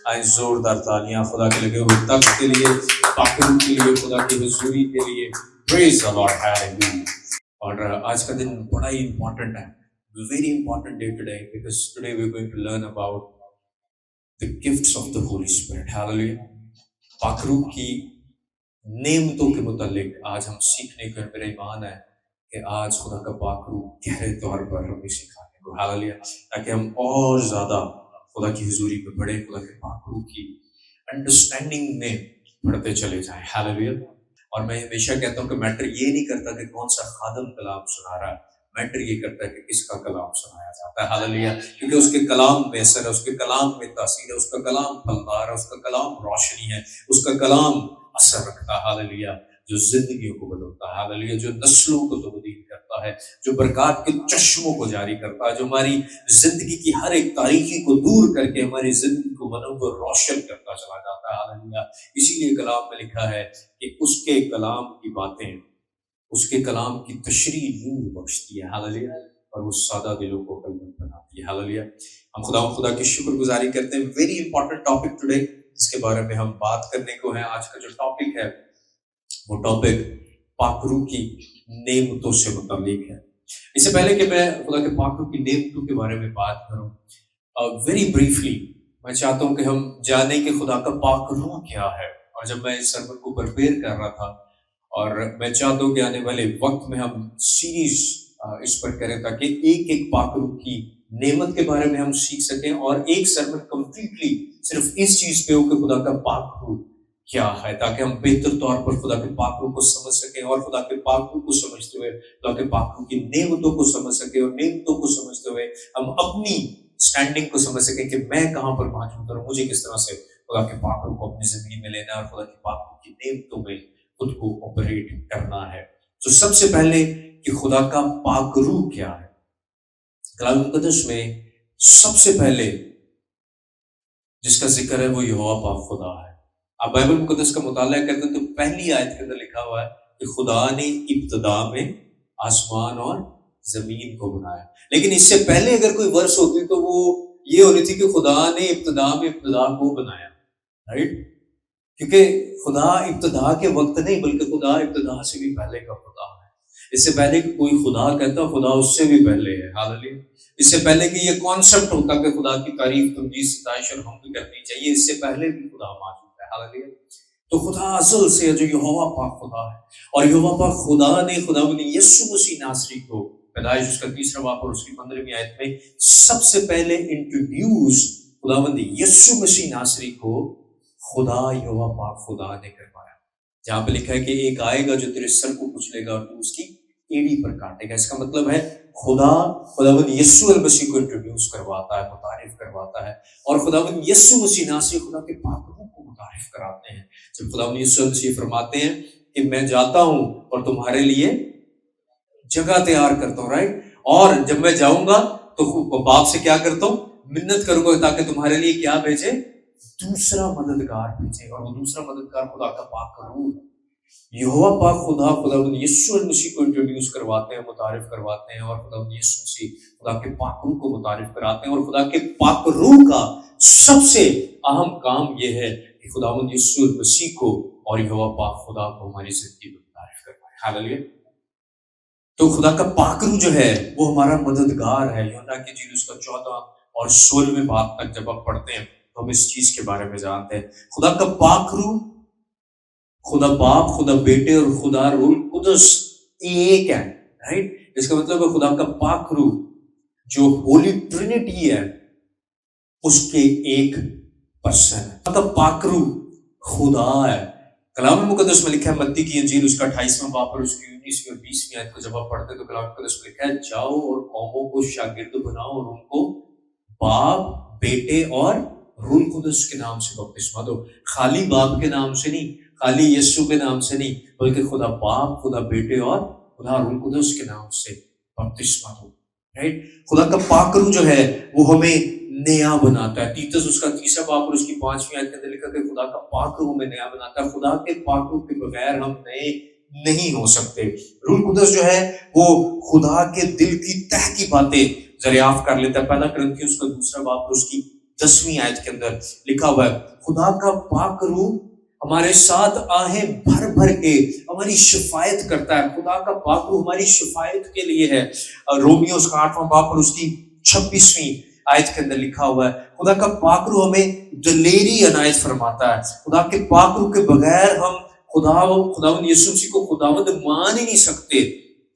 آئیں زوردار تالیاں خدا کے لگے ہوئے تخت کے لیے، پاکرو کے لیے، خدا کی حضوری کے لیے. Praise the Lord, hallelujah. اور آج کا دن بڑا ہی امپورٹنٹ ہے، very important day today, because today we are going to learn about the gifts of the Holy Spirit. Hallelujah. پاکرو کی نعمتوں کے متعلق آج ہم سیکھنے کو، میرا ایمان ہے کہ آج خدا کا پاکرو گہرے طور پر ہمیں سکھانے کو، ہاللویا، تاکہ ہم اور زیادہ خدا کی حضوری میں بڑھے، خدا کے پاکرو کی انڈرسٹینڈنگ میں بڑھتے چلے جائیں. ہاللویا. اور میں ہمیشہ کہتا ہوں کہ میٹر یہ نہیں کرتا کہ کون سا خادم کلام سنا رہا ہے، میٹر یہ کرتا ہے کہ کس کا کلام سنایا جاتا ہے. ہاللویا. کیونکہ اس کے کلام میں اثر ہے، اس کے کلام میں تاثیر ہے، اس کا کلام پھلدار ہے، اس کا کلام روشنی ہے، اس کا کلام اثر رکھتا ہے. ہاللویا. جو زندگیوں کو بدلتا ہے. ہاللویا. جو نسلوں کو تبدیل کرتا ہے، جو برکات کے چشموں کو جاری کرتا ہے، جو ہماری زندگی کی ہر ایک تاریکی کو دور کر کے ہماری زندگی کو منور روشن کرتا چلا جاتا ہے. ہاللویا. اسی لیے کلام میں لکھا ہے کہ اس کے کلام کی باتیں، اس کے کلام کی تشریح نور بخشتی ہے. ہاللویا. اور وہ سادہ دلوں کو قلب بناتی ہے. ہاللویا. ہم خدا کی شکر گزاری کرتے ہیں. ویری امپورٹنٹ ٹاپک ٹوڈے، اس کے بارے میں ہم بات کرنے کو ہیں. آج کا جو ٹاپک ہے وہ ٹاپک پاکرو کی نعمتوں سے متعلق ہے. اس سے پہلے کہ میں خدا کے پاکرو کی نعمتوں کے بارے میں بات کروں، ویری بریفلی میں چاہتا ہوں کہ ہم جانیں کہ خدا کا پاکرو کیا ہے. اور جب میں اس سرمن کو پریپیئر کر رہا تھا، اور میں چاہتا ہوں کہ آنے والے وقت میں ہم سیریز اس پر کریں تاکہ ایک ایک پاکرو کی نعمت کے بارے میں ہم سیکھ سکیں، اور ایک سرمن کمپلیٹلی صرف اس چیز پہ ہو کہ خدا کا پاکرو کیا ہے، تاکہ ہم بہتر طور پر خدا کے پاکرو کو سمجھ سکیں، اور خدا کے پاکرو کو سمجھتے ہوئے خدا کے پاکرو کی نعمتوں کو سمجھ سکیں، اور نعمتوں کو سمجھتے ہوئے ہم اپنی سٹینڈنگ کو سمجھ سکیں کہ میں کہاں پر موجود ہوں، مجھے کس طرح سے خدا کے پاکرو کو اپنی زندگی میں لینا ہے اور خدا کے پاکرو کی نعمتوں میں خود کو آپریٹ کرنا ہے. تو سب سے پہلے کہ خدا کا پاکرو کیا ہے، کلام مقدس میں سب سے پہلے جس کا ذکر ہے وہ یہوہ پاک خدا ہے. آپ بائبل مقدس کا مطالعہ کرتے ہیں تو پہلی آیت کے اندر لکھا ہوا ہے کہ خدا نے ابتدا میں آسمان اور زمین کو بنایا. لیکن اس سے پہلے اگر کوئی ورس ہوتی تو وہ یہ ہونی تھی کہ خدا نے ابتدا میں ابتدا کو بنایا، رائٹ؟ کیونکہ خدا ابتدا کے وقت نہیں، بلکہ خدا ابتدا سے بھی پہلے کا خدا ہے. اس سے پہلے کہ کوئی خدا کہتا خدا اس سے بھی پہلے ہے. ہاللویا. اس سے پہلے کہ یہ کانسیپٹ ہوتا کہ خدا کی تعریف، تمجید، ستائش اور حمد کرنی چاہیے، اس سے پہلے بھی خدا موجود ہے. ہاللویا. تو خدا ازل سے جو یہوہ پاک خدا ہے، اور یہوہ پاک خدا نے خداوند یسوع مسیح ناصری کو پیدائش اس کا 3واں باب اور اس کی 15ویں آیت میں سب سے پہلے انٹروڈیوس خداوند یسوع مسیح ناصری کو خدا یہوہ پاک خدا نے کروایا. جہاں پہ لکھا ہے کہ ایک آئے گا جو تیرے سر کو کچلے گا اور تو اس کی ایڑی پر کاٹے گا. اس کا مطلب ہے خداوند یسوع المسیح کو انٹروڈیوس کرواتا ہے، متعارف کرواتا ہے، اور خداوند یسوع مسیح ناصری خدا کے پاکرو کو متعارف کراتے ہیں. جب خداوند یسوع المسیح فرماتے ہیں کہ میں جاتا ہوں اور تمہارے لیے جگہ تیار کرتا ہوں، رائٹ؟ اور جب میں جاؤں گا تو باپ سے کیا کرتا ہوں؟ منت کروں گا تاکہ تمہارے لیے کیا بھیجے؟ دوسرا مددگار بھیجے. اور وہ دوسرا مددگار خدا کا پاکرو ہے. یہوہ پاک خداوند یسوع المسیح کو انٹروڈیوس کرواتے ہیں، متعارف کرواتے ہیں، اور خداوند یسوع مسیح خدا کے پاکرو کو متعارف کراتے ہیں. اور خدا کے پاکرو کا سب سے اہم کام یہ ہے کہ خداوند یسوع المسیح کو اور یہوہ پاک خدا کو ہماری زندگی میں متعارف کروائے. ہاللویا. تو خدا کا پاکرو جو ہے وہ ہمارا مددگار ہے. یوحنا کی انجیل اس کا 14 اور 16 باب تک جب آپ پڑھتے ہیں تو ہم اس چیز کے بارے میں جانتے ہیں. خدا کا پاکرو، خدا باپ، خدا بیٹے اور خدا روح القدس ایک ہے، رائٹ؟ اس کا مطلب ہے خدا کا پاکرو جو ہولی ٹرینٹی ہے اس کے ایک پرسن ہے. خدا کا پاکرو خدا ہے. کلام مقدس میں لکھا ہے متی کی انجیل اس کا 28واں باب اور اس کی 19ویں اور 20ویں آیت کو جب آپ پڑھتے ہیں تو کلام مقدس میں لکھا ہے جاؤ اور قوموں کو شاگرد بناؤ اور ان کو باپ، بیٹے اور روح القدس کے نام سے بپتسمہ دو. خالی باپ کے نام سے نہیں، خالی یسوع کے نام سے نہیں، بلکہ خدا باپ، خدا بیٹے اور خدا روح القدس کے نام سے بپتسمہ دو. رائٹ؟ خدا کا پاکرو جو ہے وہ ہمیں نیا بناتا ہے. تیتس اس کا 3واں باب اور اس کی 5ویں آیت کے اندر لکھا کہ خدا کا پاکرو ہمیں نیا بناتا ہے. خدا کے پاکرو کے بغیر ہم نئے نہیں ہو سکتے. روح القدس جو ہے وہ خدا کے دل کی تہ کی باتیں دریافت کر لیتا ہے. پہلا کرنتھیوں اس کا 2واں باب اور اس کی 10ویں آیت کے اندر لکھا ہوا ہے خدا کا پاک روح ہمارے ساتھ آہیں بھر بھر کے ہماری شفایت کرتا ہے. خدا کا پاک روح ہماری شفایت کے لیے ہے. رومیو اس کا 8واں باب اور اس کی 26ویں آیت کے اندر لکھا ہوا ہے خدا کا پاک روح ہمیں دلیری عنایت فرماتا ہے. خدا کے پاک روح کے بغیر ہم خداوند یسوع مسیح کو خداوند مان ہی نہیں سکتے.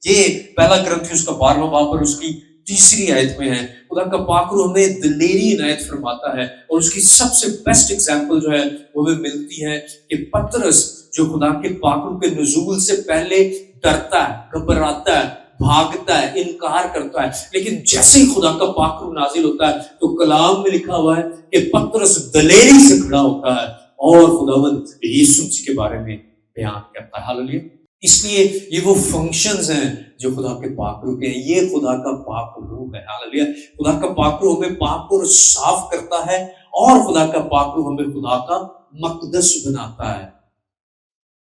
یہ پہلا کرنتھیوس کا 12واں باب اور اس کی 3 آیت میں ہے. خدا کا پاک روح ہمیں دلیری عنایت فرماتا ہے. اور اس کی سب سے بیسٹ ایگزامپل جو ہے وہ ہمیں ملتی ہے کہ پطرس جو خدا کے پاک روح کے نزول سے پہلے ڈرتا ہے, گھبراتا ہے, بھاگتا ہے, انکار کرتا ہے, لیکن جیسے ہی خدا کا پاک روح نازل ہوتا ہے تو کلام میں لکھا ہوا ہے کہ پطرس دلیری سے کھڑا ہوتا ہے اور خداوند یسوع مسیح کے بارے میں بیان کرتا ہے. ہاللیلویا. اس لیے یہ وہ فنکشنز ہیں جو خدا کے پاک روح کے ہیں. یہ خدا کا پاک روح ہے. ہاللیلویا. خدا کا پاک روح ہمیں پاک اور صاف کرتا ہے اور خدا کا پاک روح ہمیں خدا کا مقدس بناتا ہے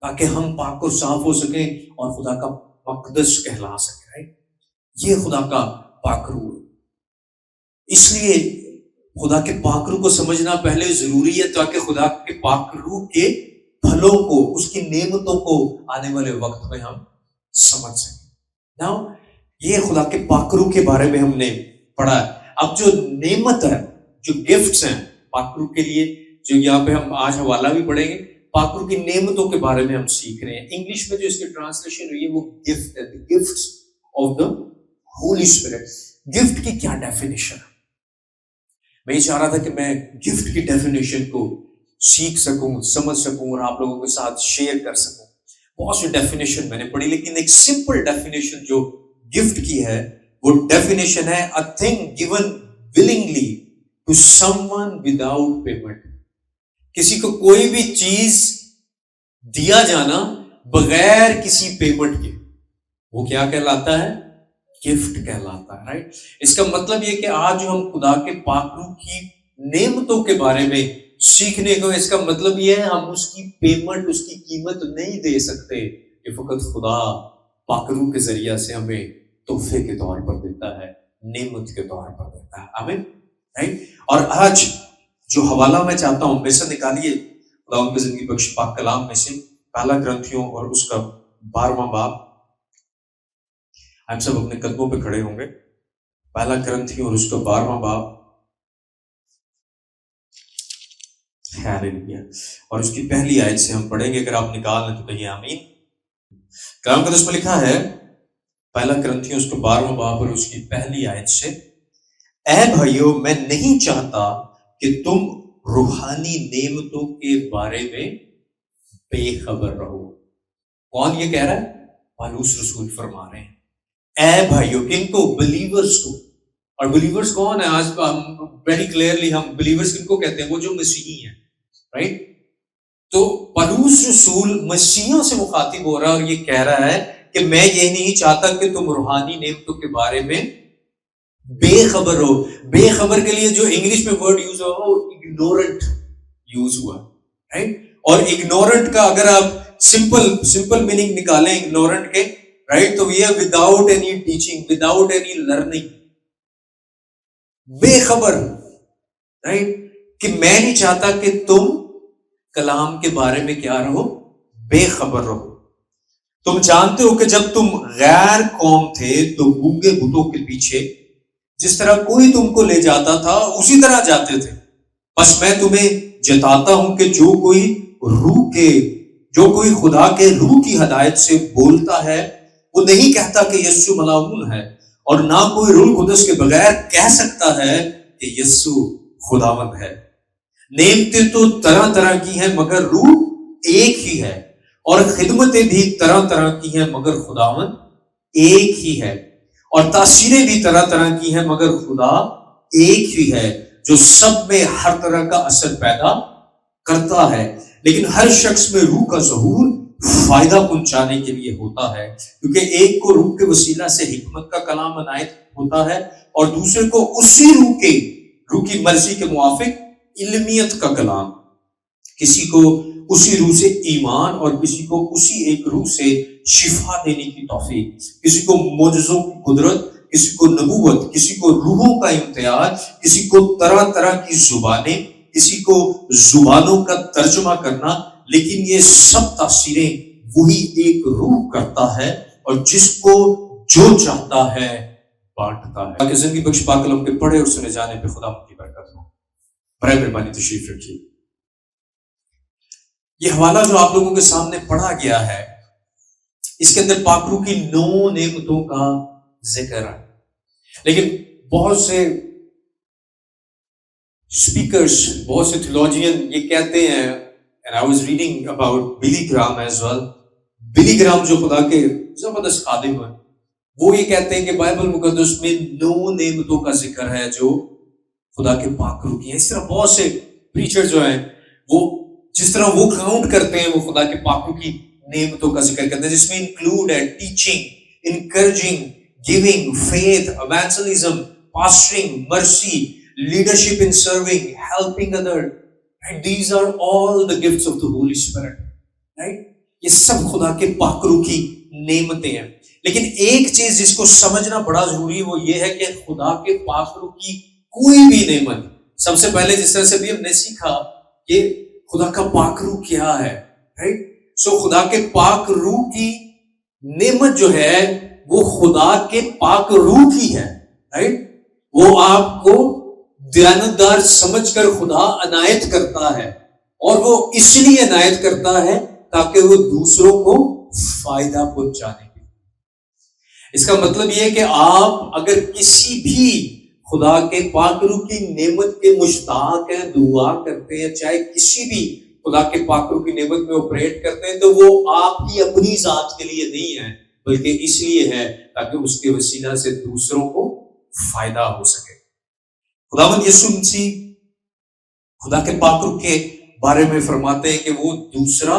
تاکہ ہم پاک اور صاف ہو سکیں اور خدا کا مقدس کہلا سکیں. یہ خدا کا پاک روح ہے. اس لیے خدا کے پاک روح کو سمجھنا پہلے ضروری ہے تاکہ خدا کے پاک روح کے پھلوں کو, اس کی نعمتوں کو آنے والے وقت میں ہم سمجھ سکیں. ناؤ یہ خدا کے پاک روح کے بارے میں ہم نے پڑھا ہے. اب جو نعمت ہے, جو گفٹس ہیں پاک روح کے لیے, جو یہاں پہ ہم آج حوالہ بھی پڑھیں گے, پاک روح کی نعمتوں کے بارے میں ہم سیکھ رہے ہیں. انگلش میں جو اس کی ٹرانسلیشن ہوئی ہے وہ گفٹ ہے, the gifts of the Holy Spirit. Gift کی کیا ڈیفینیشن ہے؟ میں یہ چاہ رہا تھا کہ میں گفٹ کی ڈیفینیشن کو سیکھ سکوں, سمجھ سکوں اور آپ لوگوں کے ساتھ شیئر کر سکوں. بہت سی ڈیفینیشن میں نے پڑھی, لیکن ایک سمپل ڈیفینیشن جو گفٹ کی ہے وہ ڈیفینیشن ہے a thing given willingly to someone without payment. کسی کو کوئی بھی چیز دیا جانا بغیر کسی پیمنٹ کے, وہ کیا کہلاتا ہے؟ گفٹ کہلاتا ہے. رائٹ. اس کا مطلب یہ کہ آج جو ہم خدا کے پاک روح کی نعمتوں کے بارے میں سیکھنے کو, اس کا مطلب یہ ہے ہم اس کی پیمنٹ, اس کی قیمت نہیں دے سکتے. یہ فقط خدا پاک روح کے ذریعہ سے ہمیں تحفے کے طور پر دیتا ہے, نعمت کے طور پر دیتا ہے. آمین. رائٹ. اور آج جو حوالہ میں چاہتا ہوں, میں سے نکالیے خدا ان کی زندگی بخش پاک کلام میں سے پہلا کرنتھیوں اور اس کا 12واں باب. ہم سب اپنے قدموں پہ کھڑے ہوں گے. پہلا کرنتھیوں اور اس کا 12واں باب. اور اس کی پہلی آیت سے ہم پڑھیں گے. اگر آپ نکال لیں تو کہیے آمین. کلام قدس میں لکھا ہے پہلا کرنتھیوں اس کا 12واں باب اور اس کی پہلی آیت سے, اے بھائیو میں نہیں چاہتا کہ تم روحانی نعمتوں کے بارے میں بے خبر رہو. کون یہ کہہ رہا ہے؟ پالوس رسول فرما رہے ہیں اے بھائیو. کن کو؟ بلیورز کو. اور بلیورز کون ہے؟ آج ویری کلیئرلی ہم بلیورز کن کو کہتے ہیں؟ وہ جو مسیحی ہیں. رائٹ. تو پالوس رسول مسیحیوں سے مخاطب ہو رہا ہے اور یہ کہہ رہا ہے کہ میں یہ نہیں چاہتا کہ تم روحانی نعمتوں کے بارے میں بے خبر ہو. بے خبر کے لیے جو انگلش میں ورڈ یوز ہوا وہ اگنورنٹ یوز ہوا. رائٹ. اور اگنورنٹ کا اگر آپ سمپل میننگ نکالیں اگنورنٹ کے, رائٹ, تو یہ without any teaching, without any learning, بے خبر. رائٹ. کہ میں نہیں چاہتا کہ تم کلام کے بارے میں کیا رہو؟ بے خبر رہو. تم جانتے ہو کہ جب تم غیر قوم تھے تو گونگے بتوں کے پیچھے جس طرح کوئی تم کو لے جاتا تھا اسی طرح جاتے تھے. بس میں تمہیں جتاتا ہوں کہ جو کوئی خدا کے روح کی ہدایت سے بولتا ہے وہ نہیں کہتا کہ یسوع ملعون ہے, اور نہ کوئی روح القدس کے بغیر کہہ سکتا ہے کہ یسوع خداوند ہے. نعمتیں تو طرح طرح کی ہیں مگر روح ایک ہی ہے, اور خدمتیں بھی طرح طرح کی ہیں مگر خداوند ایک ہی ہے, اور تاثیریں بھی طرح طرح کی ہیں مگر خدا ایک ہی ہے جو سب میں ہر طرح کا اثر پیدا کرتا ہے. لیکن ہر شخص میں روح کا ظہور فائدہ پہنچانے کے لیے ہوتا ہے, کیونکہ ایک کو روح کے وسیلہ سے حکمت کا کلام عنایت ہوتا ہے اور دوسرے کو اسی روح کی مرضی کے موافق علمیت کا کلام. کسی کو اسی روح سے ایمان اور کسی کو اسی ایک روح سے شفا دینے کی توفیق, کسی کو معجزوں کی قدرت, کسی کو نبوت، کسی کو روحوں کا امتیاز، کسی کو طرح طرح کی زبانیں، کسی کو زبانوں کا ترجمہ کرنا، لیکن یہ سب تاثیریں وہی ایک روح کرتا ہے اور جس کو جو چاہتا ہے بانٹتا ہے. کہ زندگی بخش پاک کلام کے پڑھے اور سنے جانے پہ خدا ان کی برکت ہو. برائے مہربانی تشریف رکھیے. یہ حوالہ جو آپ لوگوں کے سامنے پڑھا گیا ہے، اس کے اندر پاک روح کی 9 نعمتوں کا ذکر ہے. لیکن بہت سے اسپیکرز، بہت سے تھیولوجین یہ کہتے ہیں، and I was reading about Billy Graham as well. بلی گرام جو خدا کے زبردست خادم ہیں، وہ یہ کہتے ہیں کہ بائبل مقدس میں 9 نعمتوں کا ذکر ہے جو خدا کے پاک روح کی ہیں. اس طرح بہت سے پریچر جو ہیں وہ جس طرح وہ کاؤنٹ کرتے ہیں وہ خدا کے پاک روح کی نعمتوں کا ذکر کرتے ہیں، جس میں انکلوڈ ہے ٹیچنگ، انکریجنگ، گیونگ، فیتھ، ایوانجلزم، پاسٹرنگ، مرسی، leadership in serving, helping others, right? These are all the gifts of the Holy Spirit, right? یہ سب خدا کے پاک روح کی نعمتیں ہیں. لیکن ایک چیز جس کو سمجھنا بڑا ضروری ہے وہ یہ ہے کہ خدا کے پاک روح کی کوئی بھی نعمت، سب سے پہلے جس طرح سے بھی ہم نے سیکھا کہ خدا کا پاک روح کیا ہے، right? سو خدا کے پاک روح کی نعمت جو ہے وہ خدا کے پاک روح کی ہے، right? وہ آپ کو دیانتدار سمجھ کر خدا عنایت کرتا ہے، اور وہ اس لیے عنایت کرتا ہے تاکہ وہ دوسروں کو فائدہ پہنچانے کے. اس کا مطلب یہ ہے کہ آپ اگر کسی بھی خدا کے پاک روح کی نعمت کے مشتاق ہیں، دعا کرتے ہیں، چاہے کسی بھی خدا کے پاک روح کی نعمت میں آپریٹ کرتے ہیں، تو وہ آپ کی اپنی ذات کے لیے نہیں ہے، بلکہ اس لیے ہے تاکہ اس کے وسیلہ سے دوسروں کو فائدہ ہو سکے. خداوند یسوع مسیح خدا کے پاک روح کے بارے میں فرماتے ہیں کہ وہ دوسرا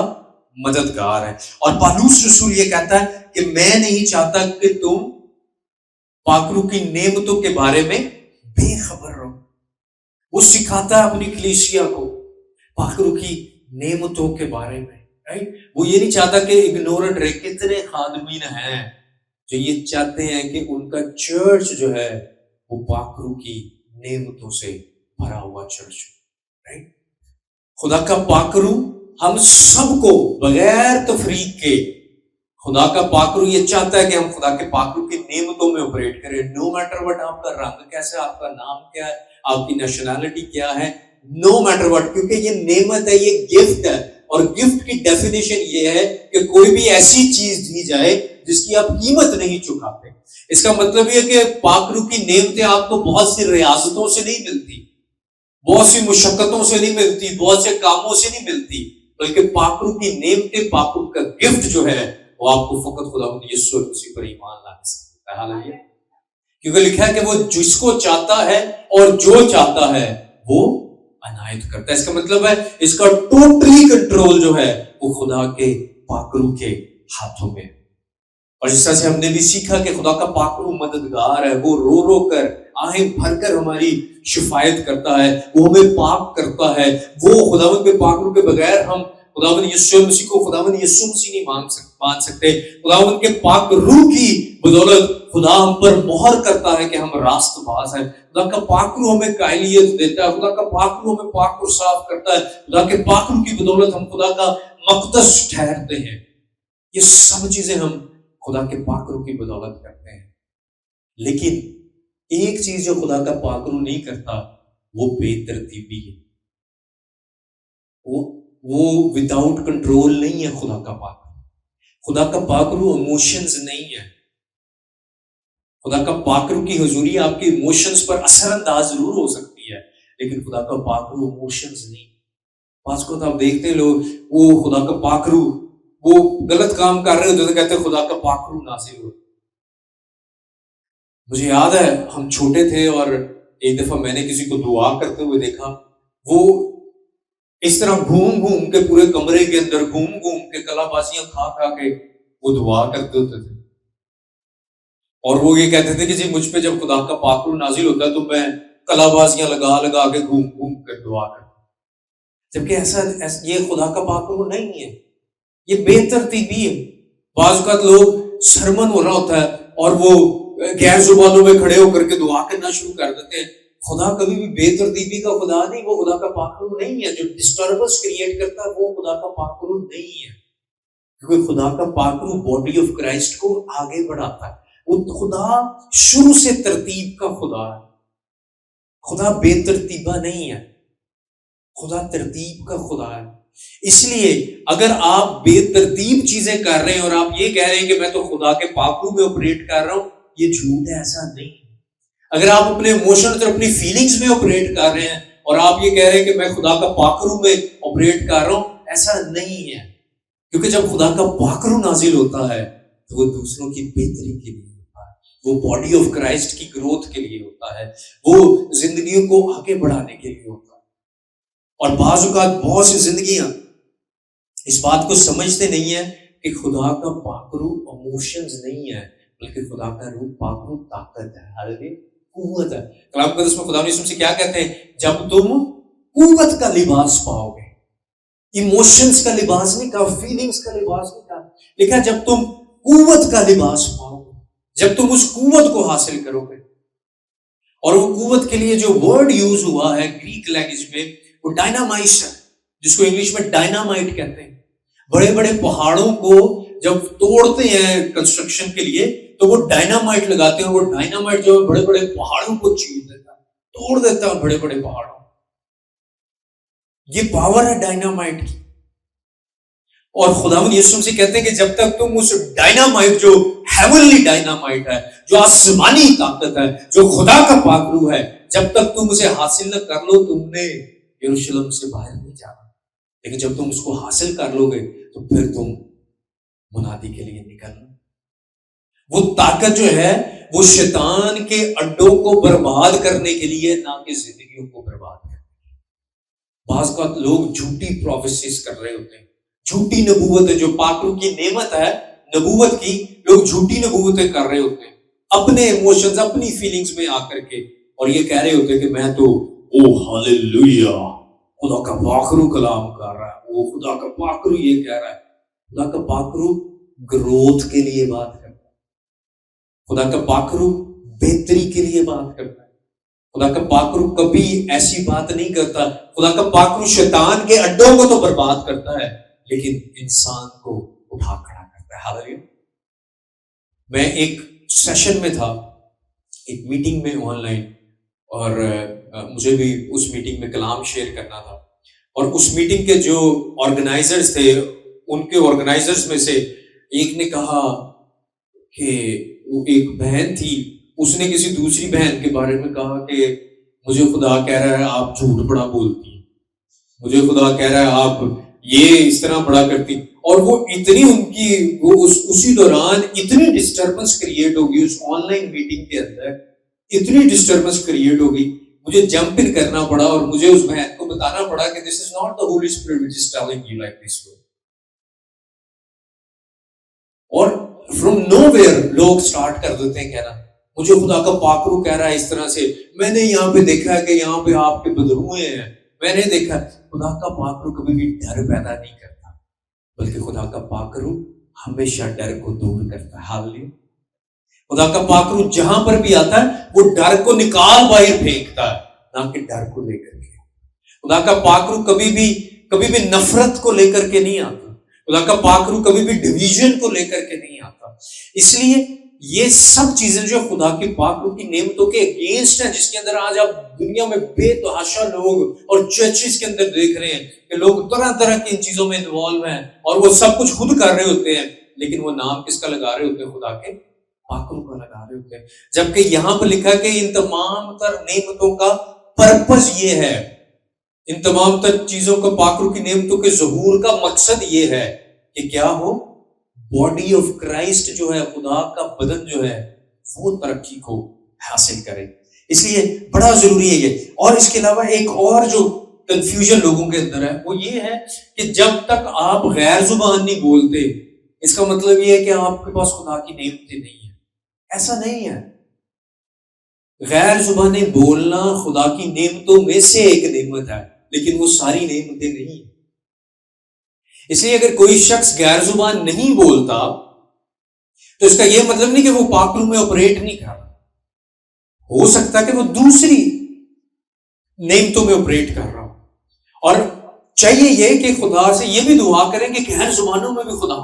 مددگار ہے، اور پالوس رسول یہ کہتا ہے کہ میں نہیں چاہتا کہ تم پاک روح کی نعمتوں کے بارے میں بے خبر رہو. وہ سکھاتا ہے اپنی کلیسیا کو پاک روح کی نعمتوں کے بارے میں، right? وہ یہ نہیں چاہتا کہ اگنورنٹ رہے. کتنے خادمین ہیں جو یہ چاہتے ہیں کہ ان کا چرچ جو ہے وہ پاک روح کی نعمتوں سے بھرا ہوا چرچ، right? خدا کا پاک روح ہم سب کو بغیر تفریق کے، خدا کا پاک روح یہ چاہتا ہے کہ ہم خدا کے پاک روح کی نعمتوں میں آپریٹ کریں. نو میٹر وٹ آپ کا رنگ کیسا ہے، آپ کا نام کیا ہے، آپ کی نیشنلٹی کیا ہے، نو میٹر وٹ، کیونکہ یہ نعمت ہے، یہ گفٹ ہے. اور گفٹ کی ڈیفینیشن یہ ہے کہ کوئی بھی ایسی چیز دی جائے جس کی آپ قیمت نہیں چکاتے. اس کا مطلب یہ کہ پاک روح کی نعمتیں آپ کو بہت سی ریاستوں سے نہیں ملتی، بہت سی مشقتوں سے نہیں ملتی، بہت سے کاموں سے نہیں ملتی، بلکہ پاک روح کی نعمتیں، پاک روح کا گفٹ جو ہے وہ آپ کو فقط خداوند یسوع مسیح پر ایمان لانے سے ملتا ہے. ہاللیلویہ. کیونکہ لکھا ہے کہ وہ جس کو چاہتا ہے اور جو چاہتا ہے وہ عنایت کرتا ہے. اس کا مطلب ہے اس کا ٹوٹلی کنٹرول جو ہے وہ خدا کے پاک روح کے ہاتھوں میں. اور جس طرح سے ہم نے بھی سیکھا کہ خدا کا پاک روح مددگار ہے، وہ رو رو کر آہیں بھر کر ہماری شفایت کرتا ہے، وہ ہمیں پاک کرتا ہے. وہ خداوند کے پاک روح کے بغیر ہم خداوند یسوع مسیح کو خداوند یسوع مسیح نہیں مان سکتے. خداوند کے پاک روح کی بدولت خدا ہم پر مہر کرتا ہے کہ ہم راست باز ہیں. خدا کا پاک روح ہمیں قائلیت دیتا ہے، خدا کا پاک روح ہمیں پاک اور صاف کرتا ہے. خدا کے پاک روح کی بدولت ہم خدا کا مقدس ٹھہرتے ہیں. یہ سب چیزیں ہم خدا کے پاک روح کی بدولت کرتے ہیں. لیکن ایک چیز جو خدا کا پاک روح نہیں کرتا وہ بے ترتیبی ہے. وہ وداؤٹ کنٹرول نہیں ہے. خدا کا پاک روح ایموشنز نہیں ہے. خدا کا پاک روح کی حضوری آپ کے ایموشنز پر اثر انداز ضرور ہو سکتی ہے، لیکن خدا کا پاک روح ایموشنز نہیں. بعض کو آپ دیکھتے ہیں لوگ وہ خدا کا پاک روح وہ غلط کام کر رہے ہوتے تو کہتے ہیں خدا کا پاک روح نازل ہو. مجھے یاد ہے ہم چھوٹے تھے اور ایک دفعہ میں نے کسی کو دعا کرتے ہوئے دیکھا. وہ اس طرح گھوم کے پورے کمرے کے اندر گھوم کے کلا بازیاں کھا کے وہ دعا کرتے ہوتے تھے. اور وہ یہ کہتے تھے کہ جی مجھ پہ جب خدا کا پاک روح نازل ہوتا ہے تو میں کلا بازیاں لگا کے گھوم کر دعا کرتا. جبکہ ایسا یہ خدا کا پاک روح نہیں ہے، یہ بے ترتیبی ہے. بعض اوقات لوگ سرمن ہو رہا ہوتا ہے اور وہ غیر زبانوں میں کھڑے ہو کر کے دعا کرنا شروع کر دیتے ہیں. خدا کبھی بھی بے ترتیبی کا خدا نہیں، وہ خدا کا پاک روح نہیں ہے. جو ڈسٹربنس کریٹ کرتا ہے وہ خدا کا پاک روح نہیں ہے، کیونکہ خدا کا پاک روح باڈی آف کرائسٹ کو آگے بڑھاتا ہے. وہ خدا شروع سے ترتیب کا خدا ہے. خدا بے ترتیبہ نہیں ہے، خدا ترتیب کا خدا ہے. اس لیے اگر آپ بے ترتیب چیزیں کر رہے ہیں اور آپ یہ کہہ رہے ہیں کہ میں تو خدا کے پاک روح میں آپریٹ کر رہا ہوں، یہ جھوٹ ہے، ایسا نہیں. اگر آپ اپنے ایموشنز اور اپنی فیلنگز میں آپریٹ کر رہے ہیں اور آپ یہ کہہ رہے ہیں کہ میں خدا کا پاک روح میں آپریٹ کر رہا ہوں، ایسا نہیں ہے. کیونکہ جب خدا کا پاک روح نازل ہوتا ہے تو وہ دوسروں کی بہتری کے لیے ہوتا ہے، وہ باڈی آف کرائسٹ کی گروتھ کے لیے ہوتا ہے، وہ زندگیوں کو آگے بڑھانے کے لیے ہوتا ہے. اور بعض اوقات بہت سی زندگیاں اس بات کو سمجھتے نہیں ہیں کہ خدا کا پاک روح ایموشنز نہیں ہے، بلکہ خدا کا روح پاک روح طاقت ہے، حالانکہ قوت ہے. کلام مقدس میں خدا نے سے کیا کہتے ہیں؟ جب تم قوت کا لباس پاؤ گے. ایموشنز کا لباس نہیں کہا، فیلنگز کا لباس نہیں کہا، لیکن جب تم قوت کا لباس پاؤ گے، جب تم اس قوت کو حاصل کرو گے. اور وہ قوت کے لیے جو ورڈ یوز ہوا ہے گریک لینگویج میں، وہ ڈائنامائٹ ہے، جس کو انگلش میں ڈائنامائٹ کہتے ہیں. بڑے بڑے پہاڑوں کو جب توڑتے ہیں کنسٹرکشن کے لیے تو وہ ڈائنامائٹ لگاتے ہیں. وہ ڈائنامائٹ جو ہے بڑے بڑے پہاڑوں کو چیر دیتا ہے، توڑ دیتا ہے بڑے بڑے پہاڑوں. یہ پاور ہے ڈائنامائٹ کی. اور خداوند یسوع مسیح کہتے ہیں کہ جب تک تم اس ڈائنامائٹ، جو ہیونلی ڈائنامائٹ ہے، جو آسمانی طاقت ہے، جو خدا کا پاک روح ہے، جب تک تم اسے حاصل نہ کر لو، تم نے یروشلم سے باہر نہیں جانا. لیکن جب تم اس کو حاصل کر لو گے تو پھر تم منادی کے لیے نکلنا. وہ طاقت جو ہے وہ شیطان کے اڈوں کو برباد کرنے کے لیے، نہ کہ زندگیوں کو برباد کرنے. بعض کا لوگ جھوٹی پروفیسیز کر رہے ہوتے ہیں، جھوٹی نبوت ہے جو پاک روح کی نعمت ہے نبوت کی، لوگ جھوٹی نبوتیں کر رہے ہوتے ہیں اپنے ایموشنز، اپنی فیلنگز میں آ کر کے، اور یہ کہہ رہے ہوتے ہیں کہ میں تو او ہاللویا خدا کا پاک روح کلام کر رہا ہے، وہ خدا کا پاک روح یہ کہہ رہا ہے. خدا کا پاک روح گروتھ کے لیے بات کرتا ہے، خدا کا پاک روح بہتری کے لیے بات کرتا ہے. خدا کا پاک روح کبھی ایسی بات نہیں کرتا. خدا کا پاک روح شیطان کے اڈوں کو تو برباد کرتا ہے لیکن انسان کو اٹھا کھڑا کرتا ہے. ہاللیلویا. میں ایک سیشن میں تھا، ایک میٹنگ میں آن لائن، اور مجھے بھی اس میٹنگ میں کلام شیئر کرنا تھا. اور اس میٹنگ کے جو آرگنائزرز تھے، ان کے آرگنائزرز میں سے ایک نے کہا کہ وہ ایک بہن تھی، اس نے کسی دوسری بہن کے بارے میں کہا کہ مجھے خدا کہہ رہا ہے آپ جھوٹ بڑا بولتی ہیں، مجھے خدا کہہ رہا ہے آپ یہ اس طرح بڑا کرتی. اور وہ اتنی ان کی وہ اسی دوران اتنی ڈسٹربنس کریٹ ہوگی اس آن لائن میٹنگ کے اندر، اتنی ڈسٹربنس کریٹ ہوگی، مجھے جمپ ان کرنا پڑا اور مجھے اس بہن کو بتانا پڑا کہ this is not the holy spirit which is telling you like this way. اور from nowhere start کر دیتے ہیں کہنا مجھے خدا کا پاک روح کہہ رہا ہے اس طرح سے، میں نے یہاں پہ دیکھا ہے کہ یہاں پہ آپ کے بدروئے ہیں، میں نے دیکھا. خدا کا پاک روح کبھی بھی ڈر پیدا نہیں کرتا، بلکہ خدا کا پاک روح ہمیشہ ڈر کو دور کرتا ہے. ہاللیلویا. خدا کا پاک روح جہاں پر بھی آتا ہے وہ ڈر کو نکال باہر پھینکتا ہے، نہ کہ ڈر کو لے کر کے. خدا کا پاک روح کبھی بھی نفرت کو لے کر کے نہیں آتا. خدا کا پاک روح کبھی بھی ڈویژن کو لے کر کے نہیں آتا. اس لیے یہ سب چیزیں جو خدا کے پاک روح کی نعمتوں کے اگینسٹ ہیں، جس کے اندر آج آپ دنیا میں بے تحاشا لوگ اور چرچز کے اندر دیکھ رہے ہیں کہ لوگ طرح طرح کی ان چیزوں میں انوالو ہیں اور وہ سب کچھ خود کر رہے ہوتے ہیں، لیکن وہ نام کس کا لگا رہے ہوتے ہیں؟ خدا کے پاک روح کا لگا رہے ہوتے ہیں. جبکہ یہاں پر لکھا کہ ان تمام تر نعمتوں کا پرپز یہ ہے، ان تمام تر چیزوں کا پاک روح کی نعمتوں کے ظہور کا مقصد یہ ہے کہ کیا ہو؟ باڈی آف کرائسٹ جو ہے، خدا کا بدن جو ہے، وہ ترقی کو حاصل کرے. اس لیے بڑا ضروری ہے یہ. اور اس کے علاوہ ایک اور جو کنفیوژن لوگوں کے اندر ہے وہ یہ ہے کہ جب تک آپ غیر زبان نہیں بولتے، اس کا مطلب یہ ہے کہ آپ کے پاس خدا کی نعمتیں نہیں ہیں. ایسا نہیں ہے. غیر زبانیں بولنا خدا کی نعمتوں میں سے ایک نعمت ہے، لیکن وہ ساری نعمتیں نہیں ہیں. اس لیے اگر کوئی شخص غیر زبان نہیں بولتا تو اس کا یہ مطلب نہیں کہ وہ پاک روح میں آپریٹ نہیں کر رہا، ہو سکتا ہے کہ وہ دوسری نعمتوں میں آپریٹ کر رہا ہو. اور چاہیے یہ کہ خدا سے یہ بھی دعا کریں کہ غیر زبانوں میں بھی خدا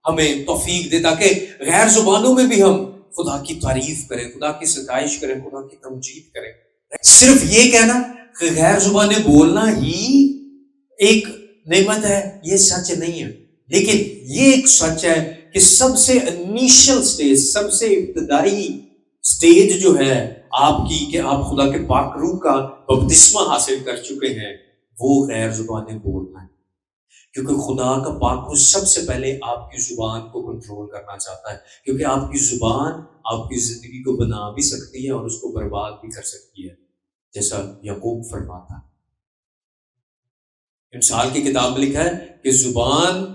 ہمیں توفیق دے، تاکہ غیر زبانوں میں بھی ہم خدا کی تعریف کریں، خدا کی ستائش کریں، خدا کی تمجید کریں. صرف یہ کہنا کہ غیر زبانیں بولنا ہی ایک نعمت ہے، یہ سچ نہیں ہے. لیکن یہ ایک سچ ہے کہ سب سے انیشل سٹیج، سب سے ابتدائی سٹیج جو ہے آپ کی، کہ آپ خدا کے پاک روح کا بپتسمہ حاصل کر چکے ہیں، وہ غیر زبانیں بولنا ہے. کیونکہ خدا کا پاک روح سب سے پہلے آپ کی زبان کو کنٹرول کرنا چاہتا ہے، کیونکہ آپ کی زبان آپ کی زندگی کو بنا بھی سکتی ہے اور اس کو برباد بھی کر سکتی ہے، جیسا یعقوب فرماتا ہے. امثال کی کتاب میں لکھا ہے کہ زبان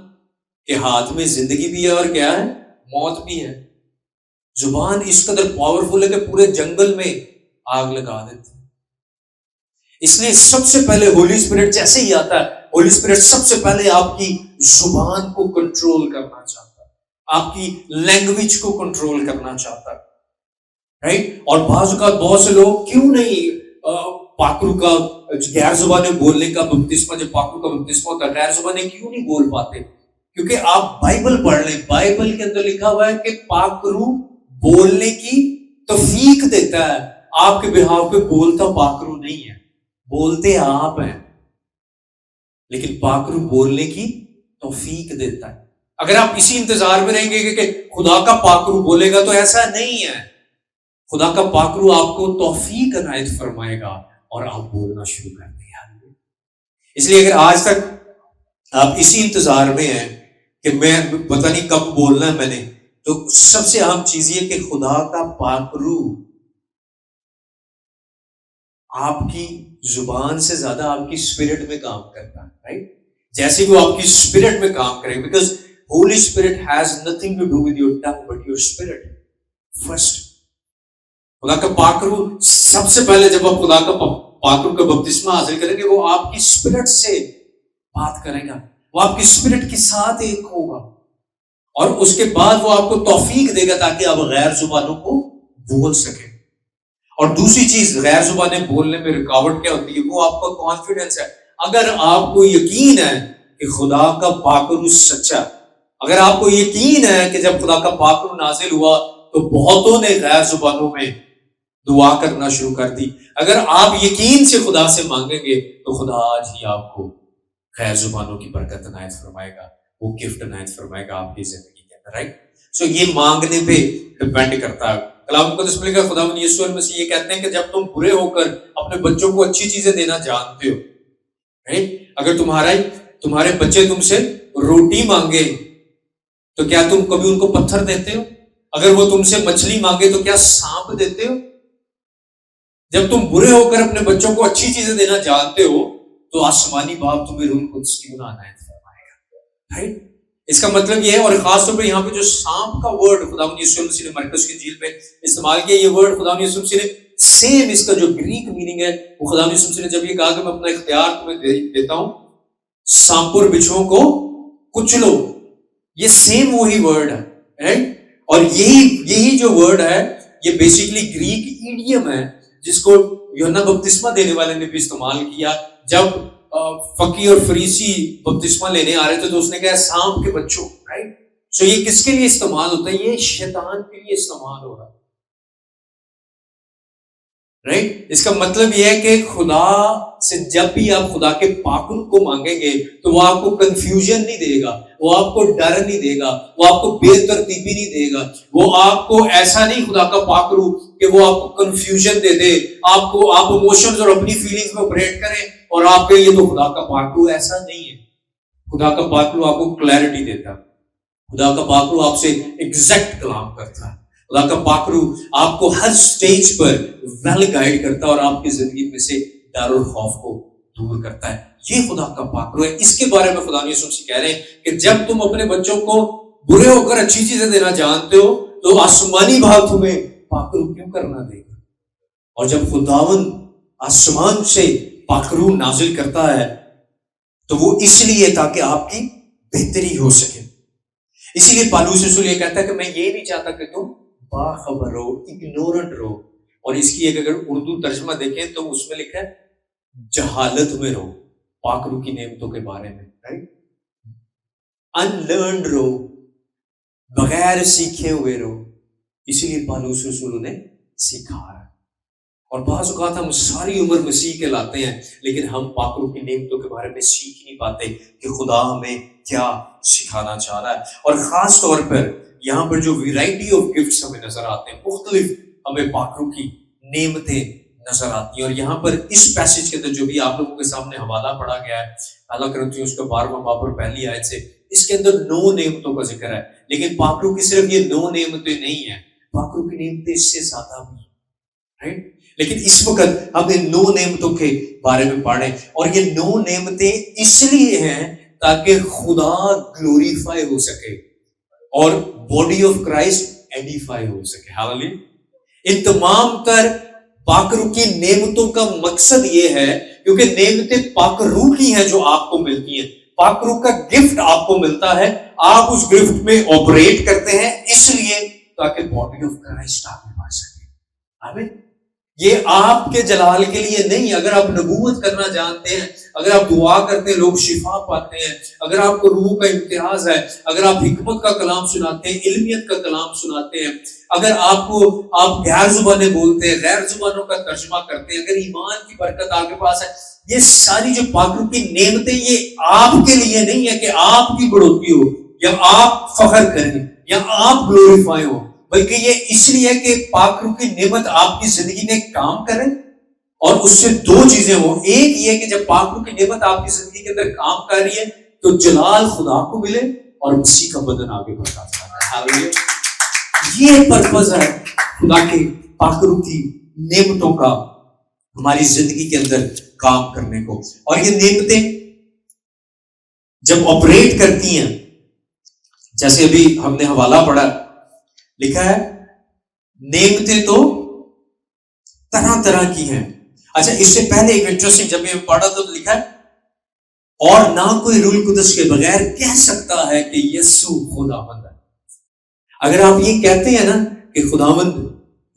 کے ہاتھ میں زندگی بھی ہے اور کیا ہے، موت بھی ہے. زبان اس قدر پاورفل ہے کہ پورے جنگل میں آگ لگا دیتی ہے. اس لیے سب سے پہلے ہولی اسپرٹ جیسے ہی آتا ہے، ہولی اسپرٹ سب سے پہلے آپ کی زبان کو کنٹرول کرنا چاہتا ہے، آپ کی لینگویج کو کنٹرول کرنا چاہتا ہے، رائٹ. اور بعض اوقات بہت سے لوگ کیوں نہیں پاک روح کا غیر زبانیں بولنے کا بپتسمہ، جب پاک روح کا بپتسمہ ہوتا ہے، غیر زبانیں کیوں نہیں بول پاتے؟ کیونکہ آپ بائبل پڑھ لیں، بائبل کے اندر لکھا ہوا ہے کہ پاک روح بولنے کی توفیق دیتا ہے. آپ کے بہاؤ پہ بولتا پاک روح نہیں ہے، بولتے آپ ہیں، لیکن پاک روح بولنے کی توفیق دیتا ہے. اگر آپ اسی انتظار میں رہیں گے کہ خدا کا پاک روح بولے گا، تو ایسا نہیں ہے. خدا کا پاک روح آپ کو توفیق عنایت فرمائے گا اور آپ بولنا شروع کر دیں. اس لیے اگر آج تک آپ اسی انتظار میں ہیں کہ میں پتہ نہیں کب بولنا ہے میں نے، تو سب سے اہم چیز یہ کہ خدا کا پاک روح آپ کی زبان سے زیادہ آپ کی اسپرٹ میں کام کرتا ہے، رائٹ. جیسے وہ آپ کی اسپرٹ میں کام کرے، because Holy Spirit has nothing to do with your tongue but your spirit first. خدا کا پاک روح سب سے پہلے جب آپ خدا کا پاک روح کا بپتسمہ حاصل کریں گے، وہ آپ کی اسپرٹ سے بات کرے گا، وہ آپ کی اسپرٹ کے ساتھ ایک ہوگا، اور اس کے بعد وہ آپ کو توفیق دے گا تاکہ آپ غیر زبانوں کو بول سکیں. اور دوسری چیز غیر زبانیں بولنے میں رکاوٹ کیا ہوتی ہے؟ وہ آپ کا کانفیڈنس ہے. اگر آپ کو یقین ہے کہ خدا کا پاک روح سچا، اگر آپ کو یقین ہے کہ جب خدا کا پاک روح نازل ہوا تو بہتوں نے غیر زبانوں میں دعا کرنا شروع کر دی، اگر آپ یقین سے خدا سے مانگیں گے تو خدا آج ہی آپ کو غیر زبانوں کی برکت عنایت فرمائے گا، وہ گفٹ عنایت فرمائے گا آپ کی زندگی کے اندر، رائٹ. سو یہ مانگنے پہ ڈپینڈ کرتا ہے. کلام مقدس میں لکھا خدا یسوع المسیح یہ کہتے ہیں کہ جب تم برے ہو کر اپنے بچوں کو اچھی چیزیں دینا جانتے ہو، رائٹ. اگر تمہارے بچے تم سے روٹی مانگے تو کیا تم کبھی ان کو پتھر دیتے ہو؟ اگر وہ تم سے مچھلی مانگے تو کیا سانپ دیتے ہو؟ جب تم برے ہو کر اپنے بچوں کو اچھی چیزیں دینا جانتے ہو تو آسمانی باپ تمہیں روح القدس کیوں نہ عنایت فرمائے گا، رائٹ. اس کا مطلب یہ ہے، اور خاص طور پہ یہاں پہ جو سانپ کا ورڈ خدا یسوع مسیح نے مرکز کی انجیل میں استعمال کیا، یہ ورڈ خدا یسوع مسیح نے سیم اس کا جو گریک میننگ ہے وہ خدا یسوع مسیح نے جب یہ کہا کہ میں اپنا اختیار تمہیں دیتا ہوں سانپ اور بچھوؤں کو کچلو، یہ سیم وہی ورڈ ہے، رائٹ. اور یہی جو ورڈ ہے یہ بیسیکلی گریک ایڈیم ہے جس کو یوحنا بپتسمہ دینے والے نے بھی استعمال کیا. جب فقی اور فریسی بپتسمہ لینے آ رہے تھے تو اس نے کہا سانپ کے بچوں، رائٹ. سو یہ کس کے لیے استعمال ہوتا ہے؟ یہ شیطان کے لیے استعمال ہو رہا ہے، رائٹ. اس کا مطلب یہ ہے کہ خدا سے جب بھی آپ خدا کے پاک روح کو مانگیں گے تو وہ آپ کو کنفیوژن نہیں دے گا، وہ آپ کو ڈر نہیں دے گا، وہ آپ کو بے ترتیبی نہیں دے گا، وہ آپ کو ایسا نہیں خدا کا پاک روح کہ وہ آپ کو کنفیوژن دے دے، آپ ایموشنز اور اپنی فیلنگز میں آپریٹ کریں اور آپ کے یہ تو خدا کا پاک روح ایسا نہیں ہے. خدا کا پاک روح آپ کو کلیئرٹی دیتا ہے، خدا کا پاک روح آپ سے ایگزیکٹ کلام کرتا ہے، خدا کا پاک روح آپ کو ہر سٹیج پر ویل گائیڈ کرتا ہے اور آپ کی زندگی میں سے ڈر اور خوف کو دور کرتا ہے. یہ خدا کا پاک روح ہے. اس کے بارے میں خدا یسوع مسیح کہہ رہے ہیں کہ جب تم اپنے بچوں کو برے ہو کر اچھی چیزیں دینا جانتے ہو تو آسمانی باپ تمہیں پاک روح کیوں کرنا دے گا؟ اور جب خداوند آسمان سے پاک روح نازل کرتا ہے تو وہ اس لیے تاکہ آپ کی بہتری ہو سکے. اسی لیے پالوس رسول یہ کہتا ہے کہ میں یہ نہیں چاہتا کہ تم باخبر رہو، اگنورنٹ رہو. اور اس کی ایک اگر اردو ترجمہ دیکھیں تو اس میں لکھا ہے جہالت میں رہو پاک روح کی نعمتوں کے بارے میں، رائٹ؟ انلرنڈ رہو، بغیر سیکھے ہوئے رہو. اسی لیے پالوس رسول نے سکھا ہے. اور بعض اوقات ہم ساری عمر مسیح کے لاتے ہیں لیکن ہم پاک روح کی نعمتوں کے بارے میں سیکھ نہیں پاتے کہ خدا ہمیں کیا سکھانا چاہ رہا ہے. اور خاص طور پر یہاں پر جو ویرائٹی آف گفٹس ہمیں نظر آتے ہیں، مختلف ہمیں پاک روح کی نعمتیں نظر آتی ہیں. اور یہاں پر اس پیسج کے اندر جو بھی آپ لوگوں کے سامنے حوالہ پڑھا گیا ہے پہلا کرنتھیوں اس کا 12واں باب اور پہلی آیت سے، اس کے اندر 9 نعمتوں کا ذکر ہے. لیکن پاک روح کی صرف یہ 9 نعمتیں نہیں ہیں، پاک روح کی نعمتیں اس سے زیادہ بھی ہیں، رائٹ؟ لیکن اس وقت ہم ان 9 نعمتوں کے بارے میں پڑھیں. اور یہ 9 نعمتیں اس لیے ہیں تاکہ خدا گلوریفائی ہو سکے اور باڈی آف کرائسٹ ایڈیفائی ہو سکے. ہاللیلویا. ان تمام تر پاک روح کی نعمتوں کا مقصد یہ ہے کیونکہ نعمتیں پاک روح کی ہیں جو آپ کو ملتی ہیں. پاک روح کا گفٹ آپ کو ملتا ہے، آپ اس گفٹ میں آپریٹ کرتے ہیں اس لیے تاکہ باڈی آف کرائسٹ آگے بڑھ سکے. آمین. یہ آپ کے جلال کے لیے نہیں. اگر آپ نبوت کرنا جانتے ہیں، اگر آپ دعا کرتے ہیں لوگ شفا پاتے ہیں، اگر آپ کو روح کا امتیاز ہے، اگر آپ حکمت کا کلام سناتے ہیں، علمیت کا کلام سناتے ہیں، اگر آپ غیر زبانیں بولتے ہیں، غیر زبانوں کا ترجمہ کرتے ہیں، اگر ایمان کی برکت آپ کے پاس ہے، یہ ساری جو پاک روح کی نعمتیں یہ آپ کے لیے نہیں ہے کہ آپ کی بڑھوتری ہو یا آپ فخر کریں یا آپ گلوریفائی ہو، بلکہ یہ اس لیے کہ پاک روح کی نعمت آپ کی زندگی میں کام کرے. اور اس سے 2 چیزیں ہوں. ایک یہ کہ جب پاک روح کی نعمت آپ کی زندگی کے اندر کام کر رہی ہے تو جلال خدا کو ملے اور مسیح کا بدن آگے بڑھتا جائے. یہ پرپز ہے خدا کے پاک روح کی نعمتوں کا ہماری زندگی کے اندر کام کرنے کو. اور یہ نعمتیں جب آپریٹ کرتی ہیں، جیسے ابھی ہم نے حوالہ پڑھا، لکھا ہے نعمتیں تو طرح طرح کی ہیں. اچھا، اس سے پہلے ایک انٹرسٹنگ جب میں پڑھا تو لکھا ہے اور نہ کوئی روح القدس کے بغیر کہہ سکتا ہے کہ یسوع خداوند ہے. اگر آپ یہ کہتے ہیں نا کہ خداوند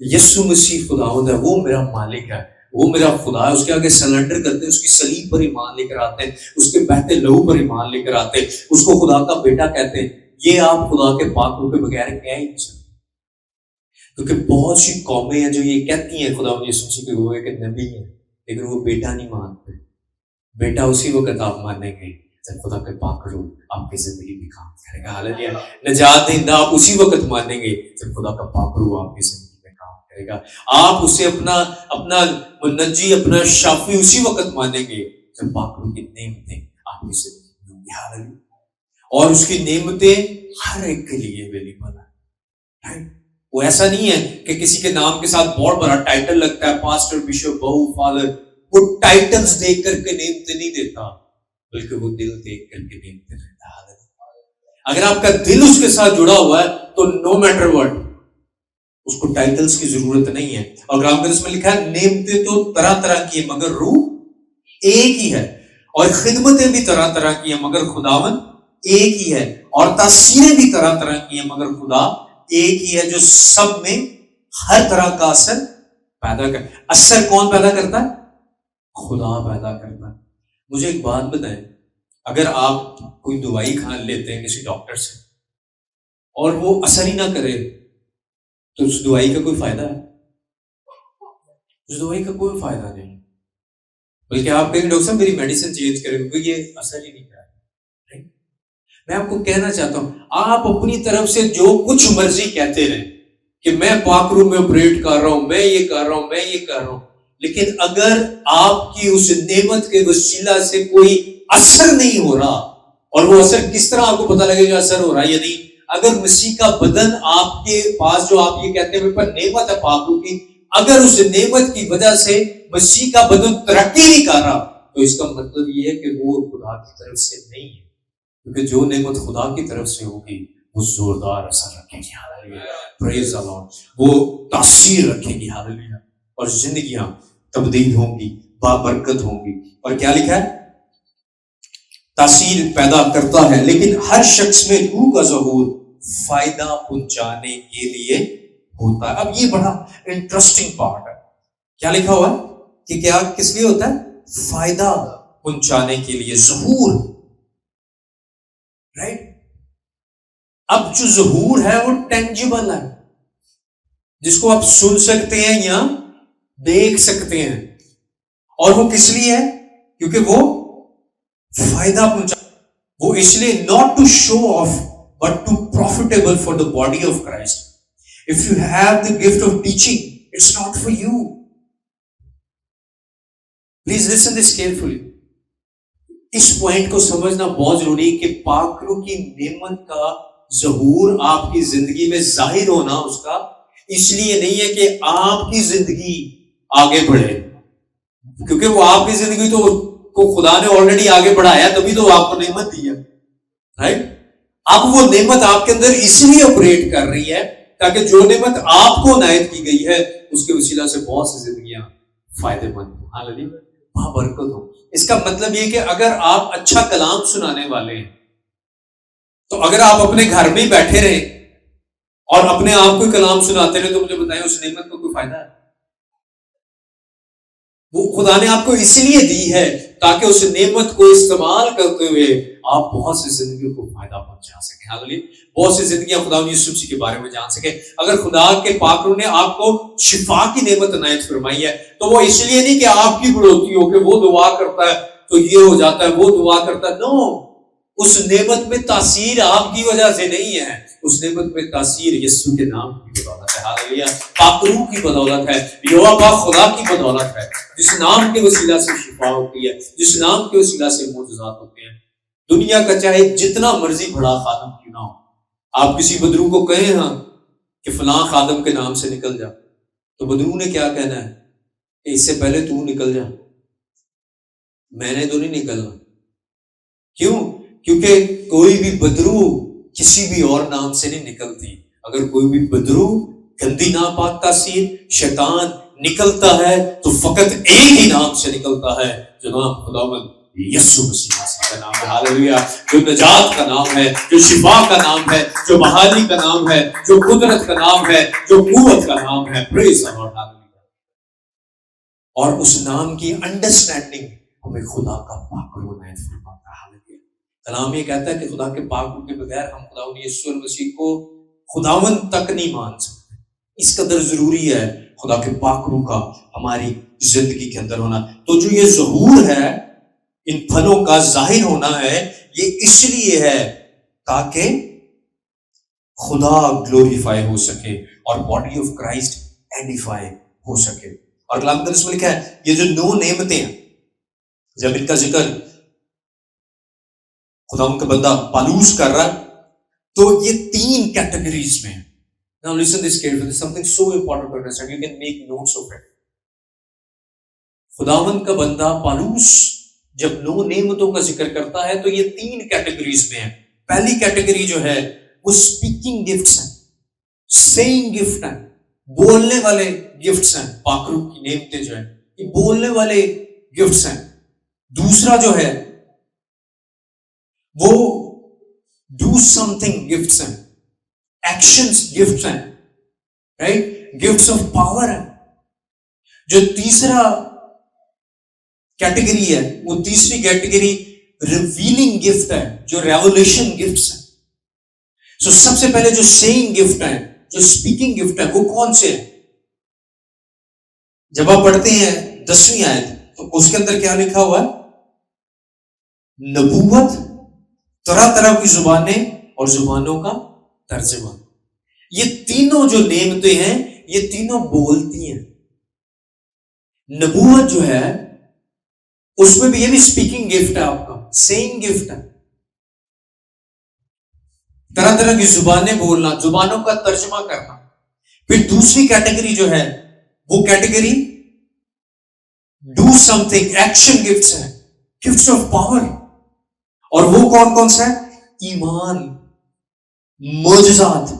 یسوع مسیح خداوند ہے، وہ میرا مالک ہے، وہ میرا خدا ہے، اس کے آگے سرنڈر کرتے ہیں، اس کی صلیب پر ایمان لے کر آتے ہیں، اس کے بہتے لہو پر ایمان لے کر آتے ہیں، اس کو خدا کا بیٹا کہتے ہیں، یہ آپ خدا کے پاک روح کے بغیر کہہ ہی نہیں سکتے. کیونکہ بہت سی قومیں ہیں جو یہ کہتی ہیں خدا یسوع مسیح کہ وہ ایک نبی ہے لیکن وہ بیٹا نہیں مانتے. بیٹا اسی وقت آپ مانیں گے جب خدا کے پاک روح آپ کی زندگی میں کام کرے گا. ہاللیلویا. نجات دہندہ آپ اسی وقت مانیں گے جب خدا کا پاک روح آپ کی زندگی میں کام کرے گا. آپ اسے اپنا منجی، اپنا شافی اسی وقت مانیں گے جب پاک روح کی نعمتیں آپ کی زندگی میں ہوں گی. ہاللیلویا. اور اس کی نعمتیں ہر ایک کے لیے اویلیبل ہے. وہ ایسا نہیں ہے کہ کسی کے نام کے ساتھ بہت بڑا ٹائٹل لگتا ہے، پاسٹر، بشپ، بہو، فادر. وہ ٹائٹلز دیکھ کر کے نعمتیں نہیں دیتا بلکہ وہ دل دیکھ کر کے نعمتیں دیتا ہے. اگر آپ کا دل اس کے ساتھ جڑا ہوا ہے تو نو میٹر واٹ اس کو ٹائٹلز کی ضرورت نہیں ہے. اور کلام میں اس میں لکھا ہے نعمتیں تو طرح طرح کی ہیں مگر روح ایک ہی ہے، اور خدمتیں بھی طرح طرح کی ہیں مگر خداوند ایک ہی ہے، اور تاثیریں بھی طرح طرح کی ہیں مگر خدا ایک ہی ہے جو سب میں ہر طرح کا اثر پیدا کرتا ہے. اثر کون پیدا کرتا ہے؟ خدا پیدا کرتا ہے. مجھے ایک بات بتائیں، اگر آپ کوئی دوائی کھا لیتے ہیں کسی ڈاکٹر سے اور وہ اثر ہی نہ کرے تو اس دوائی کا کوئی فائدہ ہے؟ اس دوائی کا کوئی فائدہ نہیں. بلکہ آپ کہیں ڈاکٹر صاحب میری میڈیسن چینج کریں کیونکہ یہ اثر ہی نہیں کرا. میں آپ کو کہنا چاہتا ہوں آپ اپنی طرف سے جو کچھ مرضی کہتے رہیں کہ میں پاک روح میں آپریٹ کر رہا ہوں، میں یہ کر رہا ہوں، میں یہ کر رہا ہوں، لیکن اگر آپ کی اس نعمت کے وسیلہ سے کوئی اثر نہیں ہو رہا، اور وہ اثر کس طرح آپ کو پتہ لگے جو اثر ہو رہا ہے، یعنی اگر مسیح کا بدن آپ کے پاس جو آپ یہ کہتے ہیں میرے پر نعمت ہے پاک روح کی، اگر اس نعمت کی وجہ سے مسیح کا بدن ترقی نہیں کر رہا تو اس کا مطلب یہ ہے کہ وہ خدا کی طرف سے نہیں ہے. کیونکہ جو نعمت خدا کی طرف سے ہوگی وہ زوردار اثر رکھے گی. ہاللیلویا. پریز دی لارڈ. وہ تاثیر رکھے گی. ہاللیلویا. اور زندگیاں تبدیل ہوں گی، بابرکت ہوں گی. اور کیا لکھا ہے؟ تاثیر پیدا کرتا ہے، لیکن ہر شخص میں روح کا ظہور فائدہ پہنچانے کے لیے ہوتا ہے. اب یہ بڑا انٹرسٹنگ پارٹ ہے. کیا لکھا ہوا ہے کہ کیا کس لیے ہوتا ہے؟ فائدہ پہنچانے کے لیے. ظہور، رائٹ. اب جو ظہور ہے وہ ٹینجیبل ہے، جس کو آپ سن سکتے ہیں یا دیکھ سکتے ہیں. اور وہ کس لیے ہے؟ کیونکہ وہ فائدہ پہنچا. وہ اس لیے not to show off but to profitable for the body of Christ. If you have the gift of teaching it's not for you. Please listen this carefully. اس پوائنٹ کو سمجھنا بہت ضروری ہے کہ پاک روح کی نعمت کا ظہور آپ کی زندگی میں ظاہر ہونا اس کا اس لیے نہیں ہے کہ آپ کی زندگی آگے بڑھے، کیونکہ وہ آپ کی زندگی کو خدا نے آلریڈی آگے بڑھایا، تبھی تو آپ کو نعمت دی ہے، رائٹ. اب وہ نعمت آپ کے اندر اس لیے آپریٹ کر رہی ہے تاکہ جو نعمت آپ کو عنایت کی گئی ہے اس کے وسیلہ سے بہت سی زندگیاں فائدے مند ہوں، ہاللیلویا، وہاں برکت ہو. اس کا مطلب یہ کہ اگر آپ اچھا کلام سنانے والے ہیں تو اگر آپ اپنے گھر میں ہی بیٹھے رہیں اور اپنے آپ کو کلام سناتے رہے تو مجھے بتائیں اس نعمت کو کوئی فائدہ ہے؟ وہ خدا نے آپ کو اس لیے دی ہے تاکہ اس نعمت کو استعمال کرتے ہوئے آپ بہت سی زندگیوں کو فائدہ پہنچا سکیں. ہاللیلویا. بہت سی زندگیاں خدا یسوع مسیح کے بارے میں جان سکیں. اگر خدا کے پاک روح نے آپ کو شفا کی نعمت عنایت فرمائی ہے تو وہ اس لیے نہیں کہ آپ کی بڑھوتی ہو کہ وہ دعا کرتا ہے تو یہ ہو جاتا ہے، وہ دعا کرتا ہے. نو، اس نعمت میں تاثیر آپ کی وجہ سے نہیں ہے، اس نعمت میں تاثیر یسوع کے نام کی بدولت ہے. ہاللیلویا. پاک روح کی بدولت ہے، یہوہ پاک خدا کی بدولت ہے، جس نام کے وسیلہ سے شفا ہوتی ہے، جس نام کے وسیلہ سے معجزات ہوتے ہیں. دنیا کا چاہے جتنا مرضی بڑا خادم کیوں نہ ہو، آپ کسی بدرو کو کہیں ہاں کہ فلاں خادم کے نام سے نکل جا، تو بدرو نے کیا کہنا ہے کہ اس سے پہلے تو نکل جا، میں نے تو نہیں نکلنا. کیوں؟ کیونکہ کوئی بھی بدرو کسی بھی اور نام سے نہیں نکلتی. اگر کوئی بھی بدرو، گندی ناپاک تاثیر، شیطان نکلتا ہے تو فقط ایک ہی نام سے نکلتا ہے، جو نام خداوند یسوع مسیح کا نام ہے. ہاللیلویا. جو نجات کا نام ہے، جو شفا کا نام ہے، جو بحالی کا نام ہے، جو قدرت کا نام ہے، جو قوت کا نام ہے. پریز دی لارڈ. ہاللیلویا. اور اس نام کی انڈرسٹینڈنگ ہمیں خدا کا پاک روح عنایت فرماتا ہے. ہاللیلویا. کلام یہ کہتا ہے کہ خدا کے پاک روح کے بغیر ہم خداوند یسوع مسیح کو خداوند تک نہیں مان سکتے. اس قدر ضروری ہے خدا کے پاک روح کا ہماری زندگی کے اندر ہونا. تو جو یہ ظہور ہے، ان پھلوں کا ظاہر ہونا ہے، یہ اس لیے ہے تاکہ خدا گلوریفائی ہو سکے اور باڈی آف کرائسٹ ایڈیفائی ہو سکے. اور کلام مقدس میں لکھا ہے یہ جو 9 نعمتیں ہیں، جب ان کا ذکر خدا ان کا بندہ پالوس کر رہا ہے تو یہ 3 کیٹیگریز میں ہیں. Now listen this carefully. This is something so important to understand. You can make notes of it. خداوند کا بندہ پالوس جب 9 نعمتوں کا ذکر کرتا ہے تو یہ 3 کیٹیگریز میں ہیں. پہلی کیٹیگری جو ہے وہ اسپیکنگ گفٹس ہیں، سیئنگ گفٹ ہیں، بولنے والے گفٹس ہیں. پاک روح کی نعمتیں جو ہیں یہ بولنے والے گفٹس ہیں. دوسرا جو ہے وہ ڈو سم تھنگ گفٹس ہیں، ایکشنز گفٹس ہیں، رائٹ، گفٹس آف پاور ہیں. جو تیسرا کیٹیگری ہے وہ تیسری کیٹیگری ریویلنگ گفٹ ہے، جو ریولیشن گفٹس ہیں. سو سب سے پہلے جو سیئنگ گفٹ ہیں، جو اسپیکنگ گفٹ ہے، وہ کون سے ہیں؟ جب آپ پڑھتے ہیں 10ویں آیت تو اس کے اندر کیا لکھا ہوا ہے؟ نبوت، طرح طرح کی زبانیں اور زبانوں کا ترجمہ. یہ تینوں جو نعمتیں ہیں یہ تینوں بولتی ہیں. نبوت جو ہے اس میں بھی یہ بھی اسپیکنگ گفٹ ہے، آپ کا سیئنگ گفٹ ہے. طرح طرح کی زبانیں بولنا، زبانوں کا ترجمہ کرنا. پھر دوسری کیٹیگری جو ہے وہ category do some thing, action gifts ہیں، گفٹس آف پاور. اور وہ کون کون سا ہے؟ ایمان، معجزات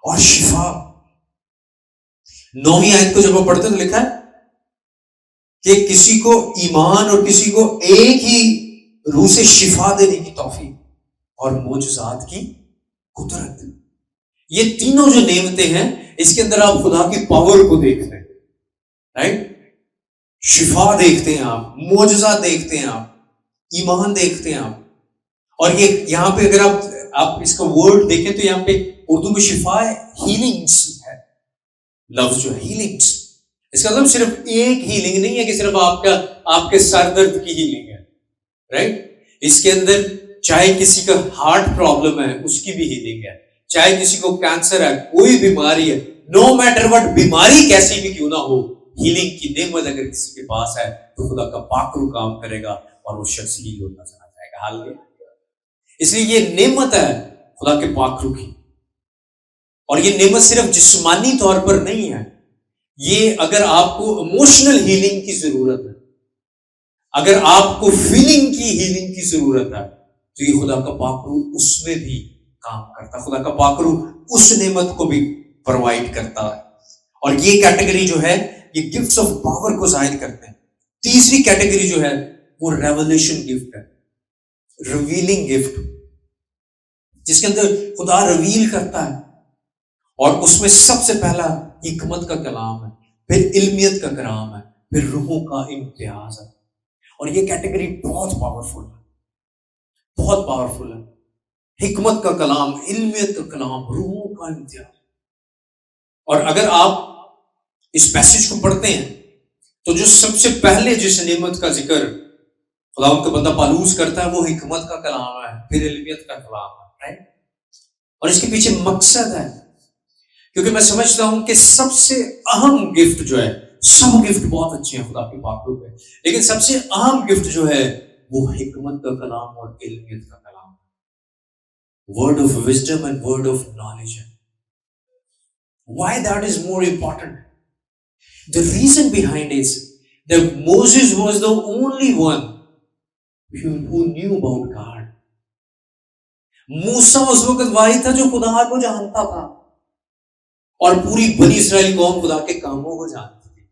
اور شفا. 9ویں آیت کو جب آپ پڑھتے تو لکھا ہے کہ کسی کو ایمان اور کسی کو ایک ہی روح سے شفا دینے کی توفیق اور معجزات کی قدرت. یہ تینوں جو نعمتیں ہیں اس کے اندر آپ خدا کی پاور کو دیکھتے ہیں، رائٹ؟ شفا دیکھتے ہیں آپ، معجزہ دیکھتے ہیں آپ، ایمان دیکھتے ہیں آپ. اور یہ یہاں پہ اگر آپ اس کا ورڈ دیکھیں تو یہاں پہ اردو میں شفا ہے، ہیلنگس ہے لفظ جو ہے، ہیلنگس. اس کا مطلب صرف ایک ہیلنگ نہیں ہے کہ صرف آپ کے سر درد کی ہیلنگ ہے، رائٹ؟ اس کے اندر چاہے کسی کا ہارٹ پرابلم ہے اس کی بھی ہیلنگ ہے، چاہے کسی کو کینسر ہے، کوئی بیماری ہے، نو میٹر وٹ بیماری کیسی بھی کیوں نہ ہو، ہیلنگ کی نعمت اگر کسی کے پاس ہے تو خدا کا پاک روح کام کرے گا اور وہ شخص ہیل ہوتا چلا جائے گا. ہاللیلویہ. اس لیے یہ نعمت ہے خدا کے پاک روح کی. اور یہ نعمت صرف جسمانی طور پر نہیں ہے، یہ اگر آپ کو ایموشنل ہیلنگ کی ضرورت ہے، اگر آپ کو فیلنگ کی ہیلنگ کی ضرورت ہے تو یہ خدا کا پاک روح اس میں بھی کام کرتا ہے. خدا کا پاک روح اس نعمت کو بھی پرووائڈ کرتا ہے. اور یہ کیٹیگری جو ہے یہ گفٹس آف پاور کو ظاہر کرتے ہیں. تیسری کیٹیگری جو ہے وہ ریولیشن گفٹ ہے، ریویلنگ گفٹ، جس کے اندر خدا ریویل کرتا ہے. اور اس میں سب سے پہلا حکمت کا کلام ہے، پھر علمیت کا کلام ہے، پھر روحوں کا امتیاز ہے. اور یہ کیٹیگری بہت پاورفل ہے، بہت پاورفل ہے. حکمت کا کلام، علمیت کا کلام، روحوں کا امتیاز. اور اگر آپ اس پیسج کو پڑھتے ہیں تو جو سب سے پہلے جس نعمت کا ذکر خدا کا بندہ پالوس کرتا ہے وہ حکمت کا کلام ہے، پھر علمیت کا کلام ہے. اور اس کے پیچھے مقصد ہے، کیونکہ میں سمجھتا ہوں کہ سب سے اہم گفٹ جو ہے، سب گفٹ بہت اچھے ہیں خدا کے پاک روح میں، لیکن سب سے اہم گفٹ جو ہے وہ حکمت کا کلام اور علمیت کا کلام، word of wisdom and word of knowledge. Why that is more important? The reason behind is that Moses was the only one who knew about God. موسیٰ اس وقت واحد تھا جو خدا کو جانتا تھا، اور پوری بنی اسرائیل قوم خدا کے کاموں کو جانتی تھی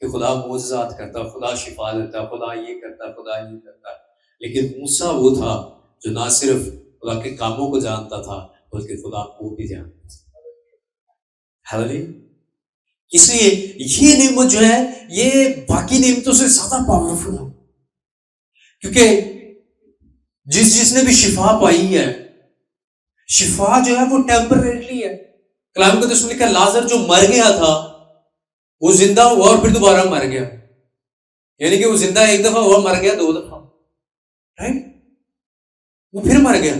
کہ خدا معجزات کرتا، خدا شفا دیتا، خدا یہ کرتا، خدا یہ کرتا. لیکن موسیٰ وہ تھا جو نہ صرف خدا کے کاموں کو جانتا تھا بلکہ خدا کو بھی جانتا تھا. ہاللیلویہ. اس لیے یہ نعمت جو ہے یہ باقی نعمتوں سے زیادہ پاورفل ہے، کیونکہ جس نے بھی شفا پائی ہے، شفا جو ہے وہ ٹیمپریری ہے. کلام کا میں لکھا لازر جو مر گیا تھا وہ زندہ ہوا اور پھر دوبارہ مر گیا، یعنی کہ وہ زندہ ایک دفعہ ہوا، مر گیا دو دفعہ، رائٹ؟ وہ پھر مر گیا،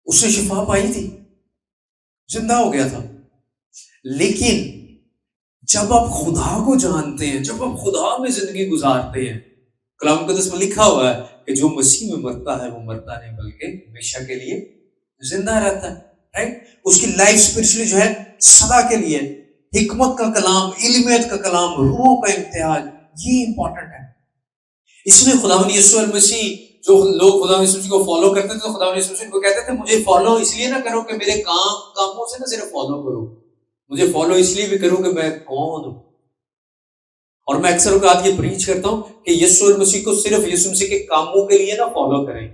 اس نے شفا پائی تھی، زندہ ہو گیا تھا. لیکن جب آپ خدا کو جانتے ہیں، جب آپ خدا میں زندگی گزارتے ہیں، کلام مقدس میں لکھا ہوا ہے کہ جو مسیح میں مرتا ہے وہ مرتا نہیں بلکہ ہمیشہ کے لیے زندہ رہتا ہے، رائٹ؟ اس کی لائف اسپرچولی جو ہے سدا کے لیے. حکمت کا کلام، علمیت کا کلام، روحوں کا امتیاز، یہ امپورٹنٹ ہے. اس لیے خداوند یسوع المسیح، جو لوگ خداوند یسوع مسیح کو فالو کرتے تھے تو خداوند یسوع مسیح کو کہتے تھے مجھے فالو اس لیے نہ کرو کہ میرے کاموں سے نہ صرف فالو کرو، مجھے فالو اس لیے بھی کرو کہ میں کون ہوں. اور میں اکثر اوقات یہ پریچ کرتا ہوں کہ یسوع المسیح کو صرف یسوع مسیح کے کاموں کے لیے نہ فالو کریں،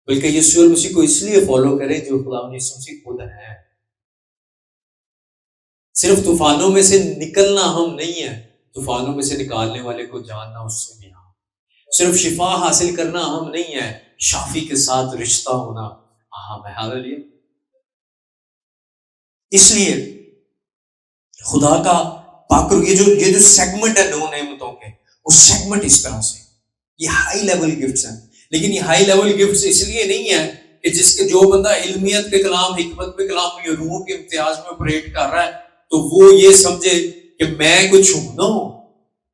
بلکہ یسوع المسیح کو اس لیے فالو کریں جو خداوند یسوع مسیح خود ہے. صرف طوفانوں میں سے نکلنا ہم نہیں ہے، طوفانوں میں سے نکالنے والے کو جاننا اس سے بھی ہم. صرف شفا حاصل کرنا ہم نہیں ہے، شافی کے ساتھ رشتہ ہونا اہم ہے. ہاللیلویہ. اس لیے خدا کا پاک روح، یہ جو سیگمنٹ ہے 9 نعمتوں کے، وہ سیگمنٹ اس طرح سے، یہ ہائی لیول گفٹس ہیں. لیکن یہ ہائی لیول گفٹس اس لیے نہیں ہے کہ جس کے جو بندہ علمیت کے کلام، حکمت کے کلام، یہ روح کے امتیاز میں آپریٹ کر رہا ہے تو وہ یہ سمجھے کہ میں کچھ ہوں، نو،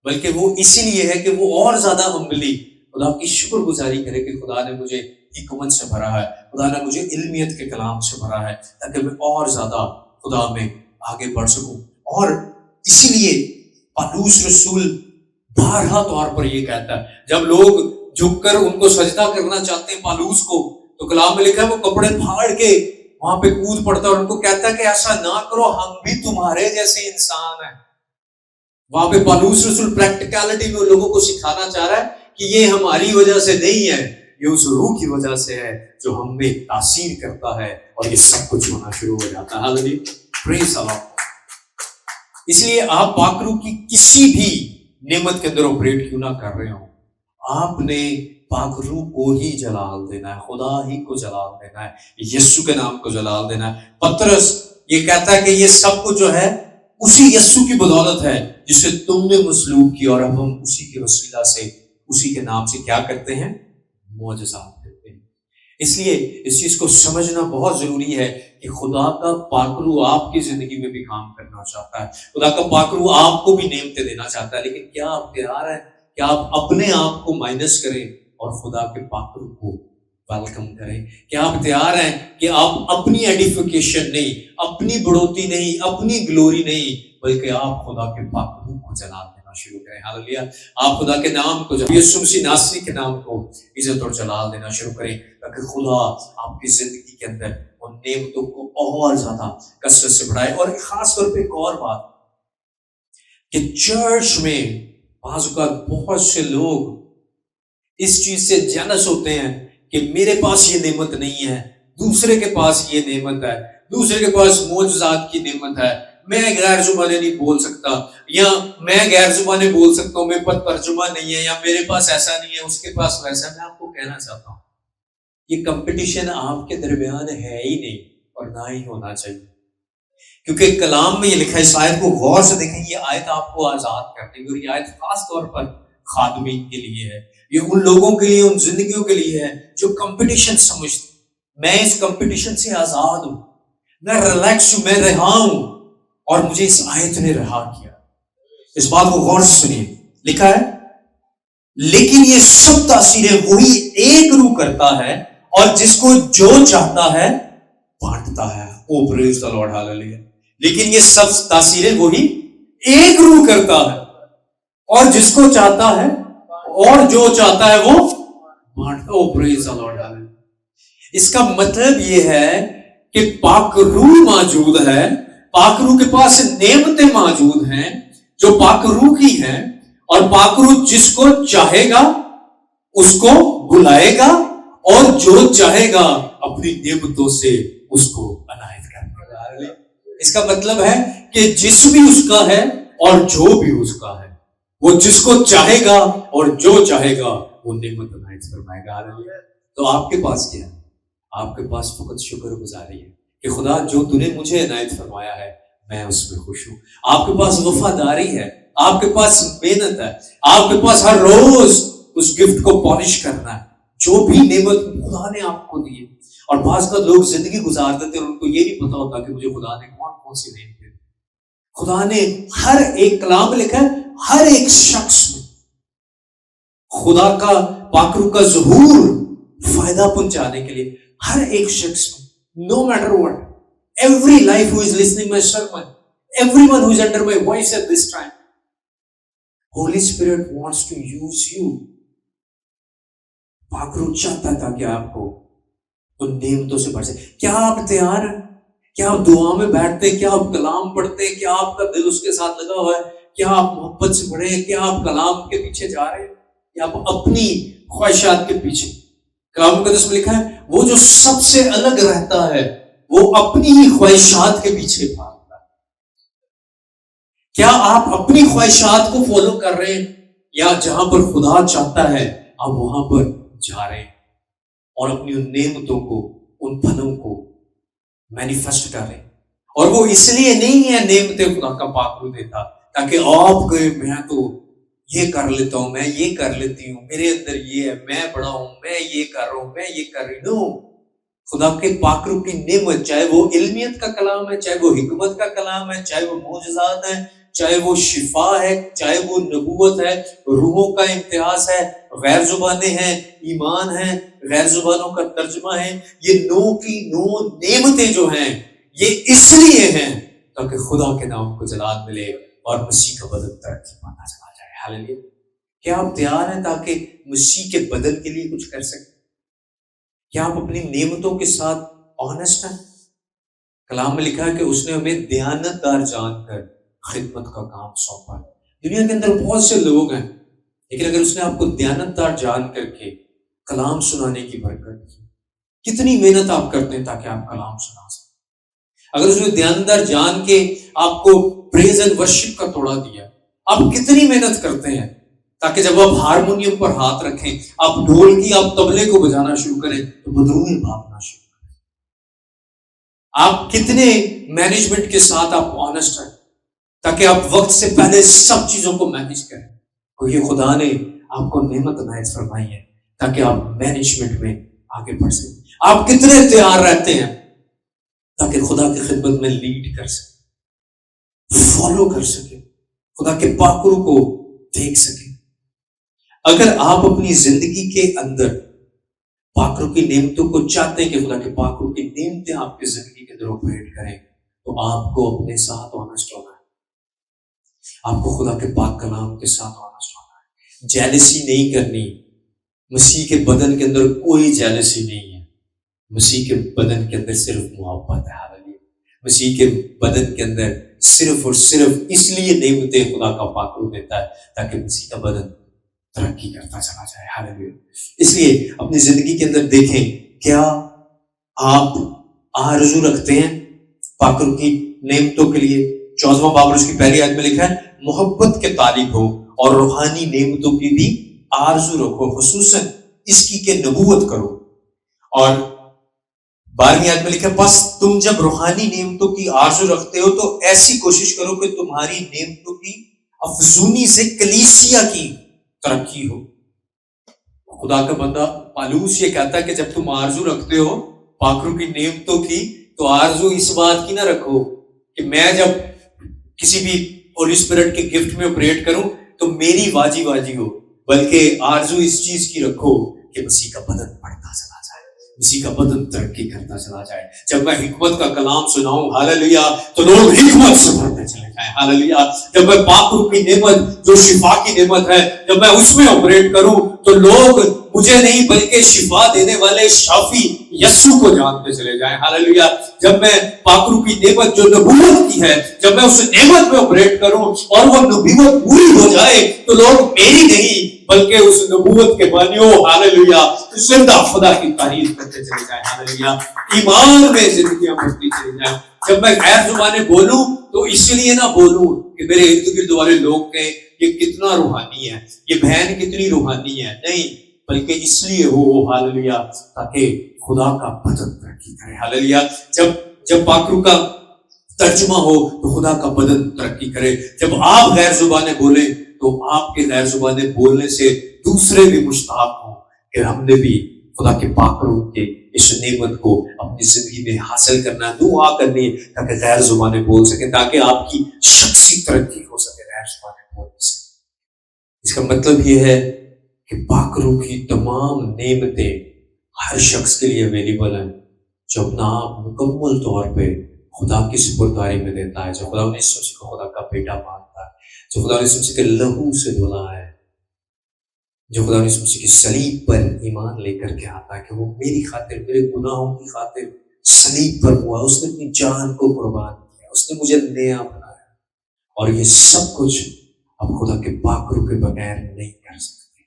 بلکہ وہ اسی لیے ہے کہ وہ اور زیادہ ہمبلی خدا کی شکر گزاری کرے کہ خدا نے مجھے حکمت سے بھرا ہے، خدا نے مجھے علمیت کے کلام سے بھرا ہے، تاکہ میں اور زیادہ خدا میں آگے بڑھ سکوں. اور اسی لیے پالوس رسول بارہا طور پر یہ کہتا ہے، جب لوگ جھک کر ان کو سجدہ کرنا چاہتے ہیں پالوس کو، تو کلام میں لکھا ہے وہ کپڑے پھاڑ کے وہاں پہ کود پڑتا ہے اور ان کو کہتا ہے کہ ایسا نہ کرو، ہم بھی تمہارے جیسے انسان ہیں. وہاں پہ پالوس رسول پریکٹیکلٹی میں لوگوں کو سکھانا چاہ رہا ہے کہ یہ ہماری وجہ سے نہیں ہے، یہ اس روح کی وجہ سے ہے جو ہم میں تاثیر کرتا ہے اور یہ سب کچھ ہونا شروع ہو جاتا ہے. ہاللیلویا، پریز اللہ. اس لیے آپ پاک روح کی کسی بھی نعمت کے اندر آپریٹ کیوں نہ کر رہے ہوں، آپ نے پاک روح کو ہی جلال دینا ہے، خدا ہی کو جلال دینا ہے، یسوع کے نام کو جلال دینا ہے. پطرس یہ کہتا ہے کہ یہ سب کچھ جو ہے اسی یسوع کی بدولت ہے جسے تم نے مصلوب کیا، اور اب ہم اسی کے وسیلہ سے، اسی کے نام سے کیا کرتے ہیں؟ معجزات کرتے ہیں. اس لیے اس چیز کو سمجھنا بہت ضروری ہے کہ خدا کا پاک روح آپ کی زندگی میں بھی کام کرنا چاہتا ہے. خدا کا پاک روح آپ کو بھی نعمتیں دینا چاہتا ہے، لیکن کیا آپ تیار ہیں کہ آپ اپنے آپ کو مائنس کریں اور خدا کے پاک روح کو ویلکم کریں؟ کیا آپ تیار ہیں کہ آپ اپنی ایڈیفیکیشن نہیں، اپنی بڑھوتی نہیں، اپنی گلوری نہیں، بلکہ آپ خدا کے پاک روح کو جلال دینا شروع کریں؟ ہاللیلویا. آپ خدا کے نام کو، یسوع مسیح ناصری کے نام کو عزت اور جلال دینا شروع کریں، تاکہ خدا آپ کی زندگی کے اندر ان نعمتوں کو اور زیادہ کثرت سے بڑھائے. اور خاص طور پہ ایک اور بات کہ چرچ میں بعض اوقات بہت سے لوگ اس چیز سے جیلس ہوتے ہیں کہ میرے پاس یہ نعمت نہیں ہے، دوسرے کے پاس یہ نعمت ہے، دوسرے کے پاس معجزات کی نعمت ہے، میں غیر زبانیں نہیں بول سکتا، یا میں غیر زبانیں بول سکتا ہوں، میرے پاس ترجمہ نہیں ہے، یا میرے پاس ایسا نہیں ہے، اس کے پاس ویسا. میں آپ کو کہنا چاہتا ہوں یہ کمپٹیشن آپ کے درمیان ہے ہی نہیں اور نہ ہی ہونا چاہیے، کیونکہ کلام میں یہ لکھا ہے. اس آیت کو غور سے دیکھیں، یہ آیت آپ کو آزاد کر دے گی، اور یہ آیت خاص طور پر خادمین کے لیے ہے. یہ ان لوگوں کے لیے، ان زندگیوں کے لیے ہے جو کمپٹیشن سمجھتے. میں اس کمپٹیشن سے آزاد ہوں، میں ریلیکس ہوں، میں رہا ہوں، اور مجھے اس آیت نے رہا کیا. اس بات کو غور سے سنیے، لکھا ہے لیکن یہ سب تاثیریں وہی ایک روح کرتا ہے اور جس کو جو چاہتا ہے بانٹتا ہے. او پریز دی لارڈ، ہاللیلویا. لیکن یہ سب تاثیریں وہی ایک روح کرتا ہے اور جس کو چاہتا ہے اور جو چاہتا ہے وہ بانٹتا. او پریز دی لارڈ، ہاللیلویا. اس کا مطلب یہ ہے کہ پاک روح موجود ہے، پاک روح کے پاس نعمتیں موجود ہیں جو پاک روح کی ہیں، اور پاک روح جس کو چاہے گا اس کو بلائے گا، اور جو چاہے گا اپنی نعمتوں سے اس کو عنایت کرے گا. اس کا مطلب ہے کہ جس بھی اس کا ہے اور جو بھی اس کا ہے، وہ جس کو چاہے گا اور جو چاہے گا وہ نعمت عنایت فرمائے گا. تو آپ کے پاس کیا ہے؟ آپ کے پاس فقط شکر گزاری ہے کہ خدا جو تو نے مجھے عنایت فرمایا ہے میں اس میں خوش ہوں. آپ کے پاس وفاداری ہے، آپ کے پاس محنت ہے، آپ کے پاس ہر روز اس گفٹ کو پالش کرنا ہے جو بھی نعمت خدا نے آپ کو دی ہے. اور بعض کا لوگ زندگی گزار دیتے اور ان کو یہ نہیں پتا ہوتا کہ مجھے خدا نے کون کون سی نعمت دی. خدا نے ہر ایک کلام میں لکھا ہے، ہر ایک شخص میں خدا کا پاک روح کا ظہور فائدہ پہنچانے کے لیے ہر ایک شخص میں، no matter what, every life who is listening my sermon, everyone who is under my voice at this time, Holy Spirit wants to use you. پاک روح چاہتا تھا کہ آپ کو ان نعمتوں سے بڑھ سکے. کیا آپ تیار ہیں؟ کیا آپ دعا میں بیٹھتے ہیں؟ کیا آپ کلام پڑھتے ہیں؟ کیا آپ کا دل اس کے ساتھ لگا ہوا ہے؟ کیا آپ محبت سے پڑھے ہیں؟ کیا آپ کلام کے پیچھے جا رہے ہیں یا آپ اپنی خواہشات کے پیچھے؟ کلام مقدس میں لکھا ہے وہ جو سب سے الگ رہتا ہے وہ اپنی ہی خواہشات کے پیچھے بھاگتا ہے. کیا آپ اپنی خواہشات کو فالو کر رہے ہیں یا جہاں پر خدا چاہتا ہے آپ وہاں پر جا رہے ہیں اور اپنی ان نعمتوں کو، ان پھلوں کو مینیفیسٹ کر رہے ہیں؟ اور وہ اس لیے نہیں ہے نعمتیں خدا کا پاک روح دیتا تاکہ آپ کہیں میں تو یہ کر لیتا ہوں، میں یہ کر لیتی ہوں، میرے اندر یہ ہے، میں بڑا ہوں، میں یہ کر رہا ہوں، میں یہ کر رہی ہوں. خدا کے پاک روح کی نعمت، چاہے وہ علمیت کا کلام ہے، چاہے وہ حکمت کا کلام ہے، چاہے وہ معجزات ہیں، چاہے وہ شفا ہے، چاہے وہ نبوت ہے، روحوں کا امتیاز ہے، غیر زبانیں ہیں، ایمان ہے، غیر زبانوں کا ترجمہ ہے، یہ نو کی نو نعمتیں جو ہیں یہ اس لیے ہیں تاکہ خدا کے نام کو جلال ملے اور مسیح کا بدن ترقی پاتا چلا جائے. ہاللیلویا. کیا آپ تیار ہیں تاکہ مسیح کے بدن کے لیے کچھ کر سکیں؟ کیا آپ اپنی نعمتوں کے ساتھ آنسٹ ہیں؟ کلام میں لکھا ہے کہ اس نے ہمیں دیانت دار جان کر خدمت کا کام سونپا ہے. دنیا کے اندر بہت سے لوگ ہیں لیکن اگر اس نے آپ کو دیانت دار جان کر کے کلام سنانے کی برکت کی. کتنی محنت آپ کرتے ہیں تاکہ آپ کلام سنا سکیں. اگر اس نے اندر جان کے آپ کو پریز اینڈ ورشپ کا توڑا دیا, آپ کتنی محنت کرتے ہیں تاکہ جب آپ ہارمونیم پر ہاتھ رکھیں, آپ ڈھول کی, آپ طبلے کو بجانا شروع کریں تو بدروہیں بھاگنا شروع کریں. آپ کتنے مینجمنٹ کے ساتھ آپ آنسٹ ہیں تاکہ آپ وقت سے پہلے سب چیزوں کو مینج کریں. کیونکہ خدا نے آپ کو نعمت عنایت فرمائی ہے تاکہ آپ مینجمنٹ میں آگے بڑھ سکیں. آپ کتنے تیار رہتے ہیں تاکہ خدا کی خدمت میں لیڈ کر سکیں, فالو کر سکیں, خدا کے پاکرو کو دیکھ سکیں. اگر آپ اپنی زندگی کے اندر پاکرو کی نعمتوں کو چاہتے ہیں کہ خدا کے پاکرو کی نعمتیں آپ کی زندگی کے اندر آپریٹ کریں, تو آپ کو اپنے ساتھ آنسٹ ہونا ہے. آپ کو خدا کے پاک کلام کے ساتھ آنسٹ ہونا ہے. جیلسی نہیں کرنی. مسیح کے بدن کے اندر کوئی جیلسی نہیں ہے. مسیح کے بدن کے اندر صرف محبت ہے. مسیح کے بدن کے اندر صرف اور صرف اس لیے نعمتیں خدا کا پاکرو دیتا ہے تاکہ مسیح کا بدن ترقی کرتا چلا جائے. ہاللیلویا. اس لیے اپنی زندگی کے اندر دیکھیں, کیا آپ آرزو رکھتے ہیں پاکرو کی نعمتوں کے لیے؟ 14واں باب اس کی پہلی آیت میں لکھا ہے, محبت کے طالب ہو اور روحانی نعمتوں کی بھی آرزو رکھو, خصوصاً اس کی کہ نبوت کرو. اور 12ویں آیت میں لکھا ہے, بس تم جب روحانی نعمتوں کی آرزو رکھتے ہو تو ایسی کوشش کرو کہ تمہاری نعمتوں کی افزونی سے کلیسیا کی ترقی ہو. خدا کا بندہ پالوس یہ کہتا ہے کہ جب تم آرزو رکھتے ہو پاکرو کی نعمتوں کی, تو آرزو اس بات کی نہ رکھو کہ میں جب کسی بھی ہولی اسپرٹ کے گفٹ میں آپریٹ کروں تو میری واجی واجی ہو, بلکہ آرزو اس چیز کی رکھو کہ مسیح کا بدن بڑھتا چلا جائے, مسیح کا بدن ترقی کرتا چلا جائے. جب میں حکمت کا کلام سناؤں ہاللیلویا تو لوگ حکمت سے بڑھتے چلے جائیں. ہاللیلویا. جب میں پاکرو کی نعمت جو شفا کی نعمت ہے جب میں اس میں آپریٹ کروں تو لوگ مجھے نہیں بلکہ شفا دینے والے شافی یسوع کو جانتے چلے جائیں. ہاللیلویا. جب میں پاکرو کی نعمت جو نبوت کی ہے جب میں اس نعمت میں آپریٹ کروں اور وہ نبوت پوری ہو جائے تو لوگ میری نہیں بلکہ اس نبوت کے بانیوں ہاللیلویا زندہ خدا کی تعریف کرتے چلے جائیں. ہاللیلویا. ایمان میں زندگیاں بڑھتی چلی جائیں. جب میں غیر زبانیں بولوں تو اس لیے نہ بولوں کہ میرے ارد گرد والے لوگ کہیں یہ کتنا روحانی ہے, یہ بہن کتنی روحانی ہے, نہیں بلکہ اس لیے ہو ہاللیلویا تاکہ خدا کا بدن ترقی کرے. ہاللیلویا. جب پاکرو کا ترجمہ ہو تو خدا کا بدن ترقی کرے. جب آپ غیر زبانیں بولیں تو آپ کے غیر زبانیں بولنے سے دوسرے بھی مشتاق ہوں کہ ہم نے بھی خدا کے پاکرو کے اس نعمت کو اپنی زندگی میں حاصل کرنا, دعا کرنی تاکہ غیر زبانیں بول سکیں, تاکہ آپ کی شخصی ترقی ہو سکے غیر زبانیں بولنے سے. اس کا مطلب یہ ہے کہ پاکرو کی تمام نعمتیں ہر شخص کے لیے اویلیبل ہیں جو اپنا آپ مکمل طور پہ خدا کی سپرداری میں دیتا ہے, جو خدا نے سوچ کو خدا کا بیٹا مانتا ہے, جو خدا نے سوچ کے لہو سے دھلا ہے, جو خدا نے سوچ کے صلیب پر ایمان لے کر کے آتا ہے کہ وہ میری خاطر, میرے گناہوں کی خاطر صلیب پر ہوا, اس نے اپنی جان کو قربان کیا, اس نے مجھے نیا بنایا. اور یہ سب کچھ اب خدا کے پاکرو کے بغیر نہیں کر سکتے.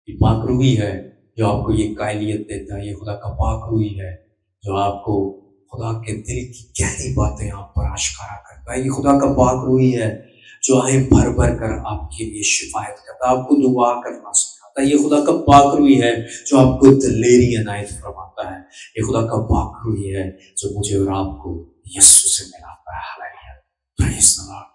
یہ پاکرو ہی ہے جو آپ کو یہ قائلیت دیتا ہے, یہ خدا کا پاکرو ہی ہے جو آپ کو خدا کے دل کی گہری باتیں آپ پر آشکارا کرتا ہے. یہ خدا کا پاکرو ہی ہے جو آہیں بھر بھر کر آپ کے لیے شفایت کرتا ہے, آپ کو دعا کرنا سکھاتا ہے. یہ خدا کا پاکرو ہی ہے جو آپ کو دلیری عنایت فرماتا ہے. یہ خدا کا پاکرو ہی ہے جو مجھے اور آپ کو یسوع سے ملاتا ہے. ہاللیلویا. پریز دی لارڈ.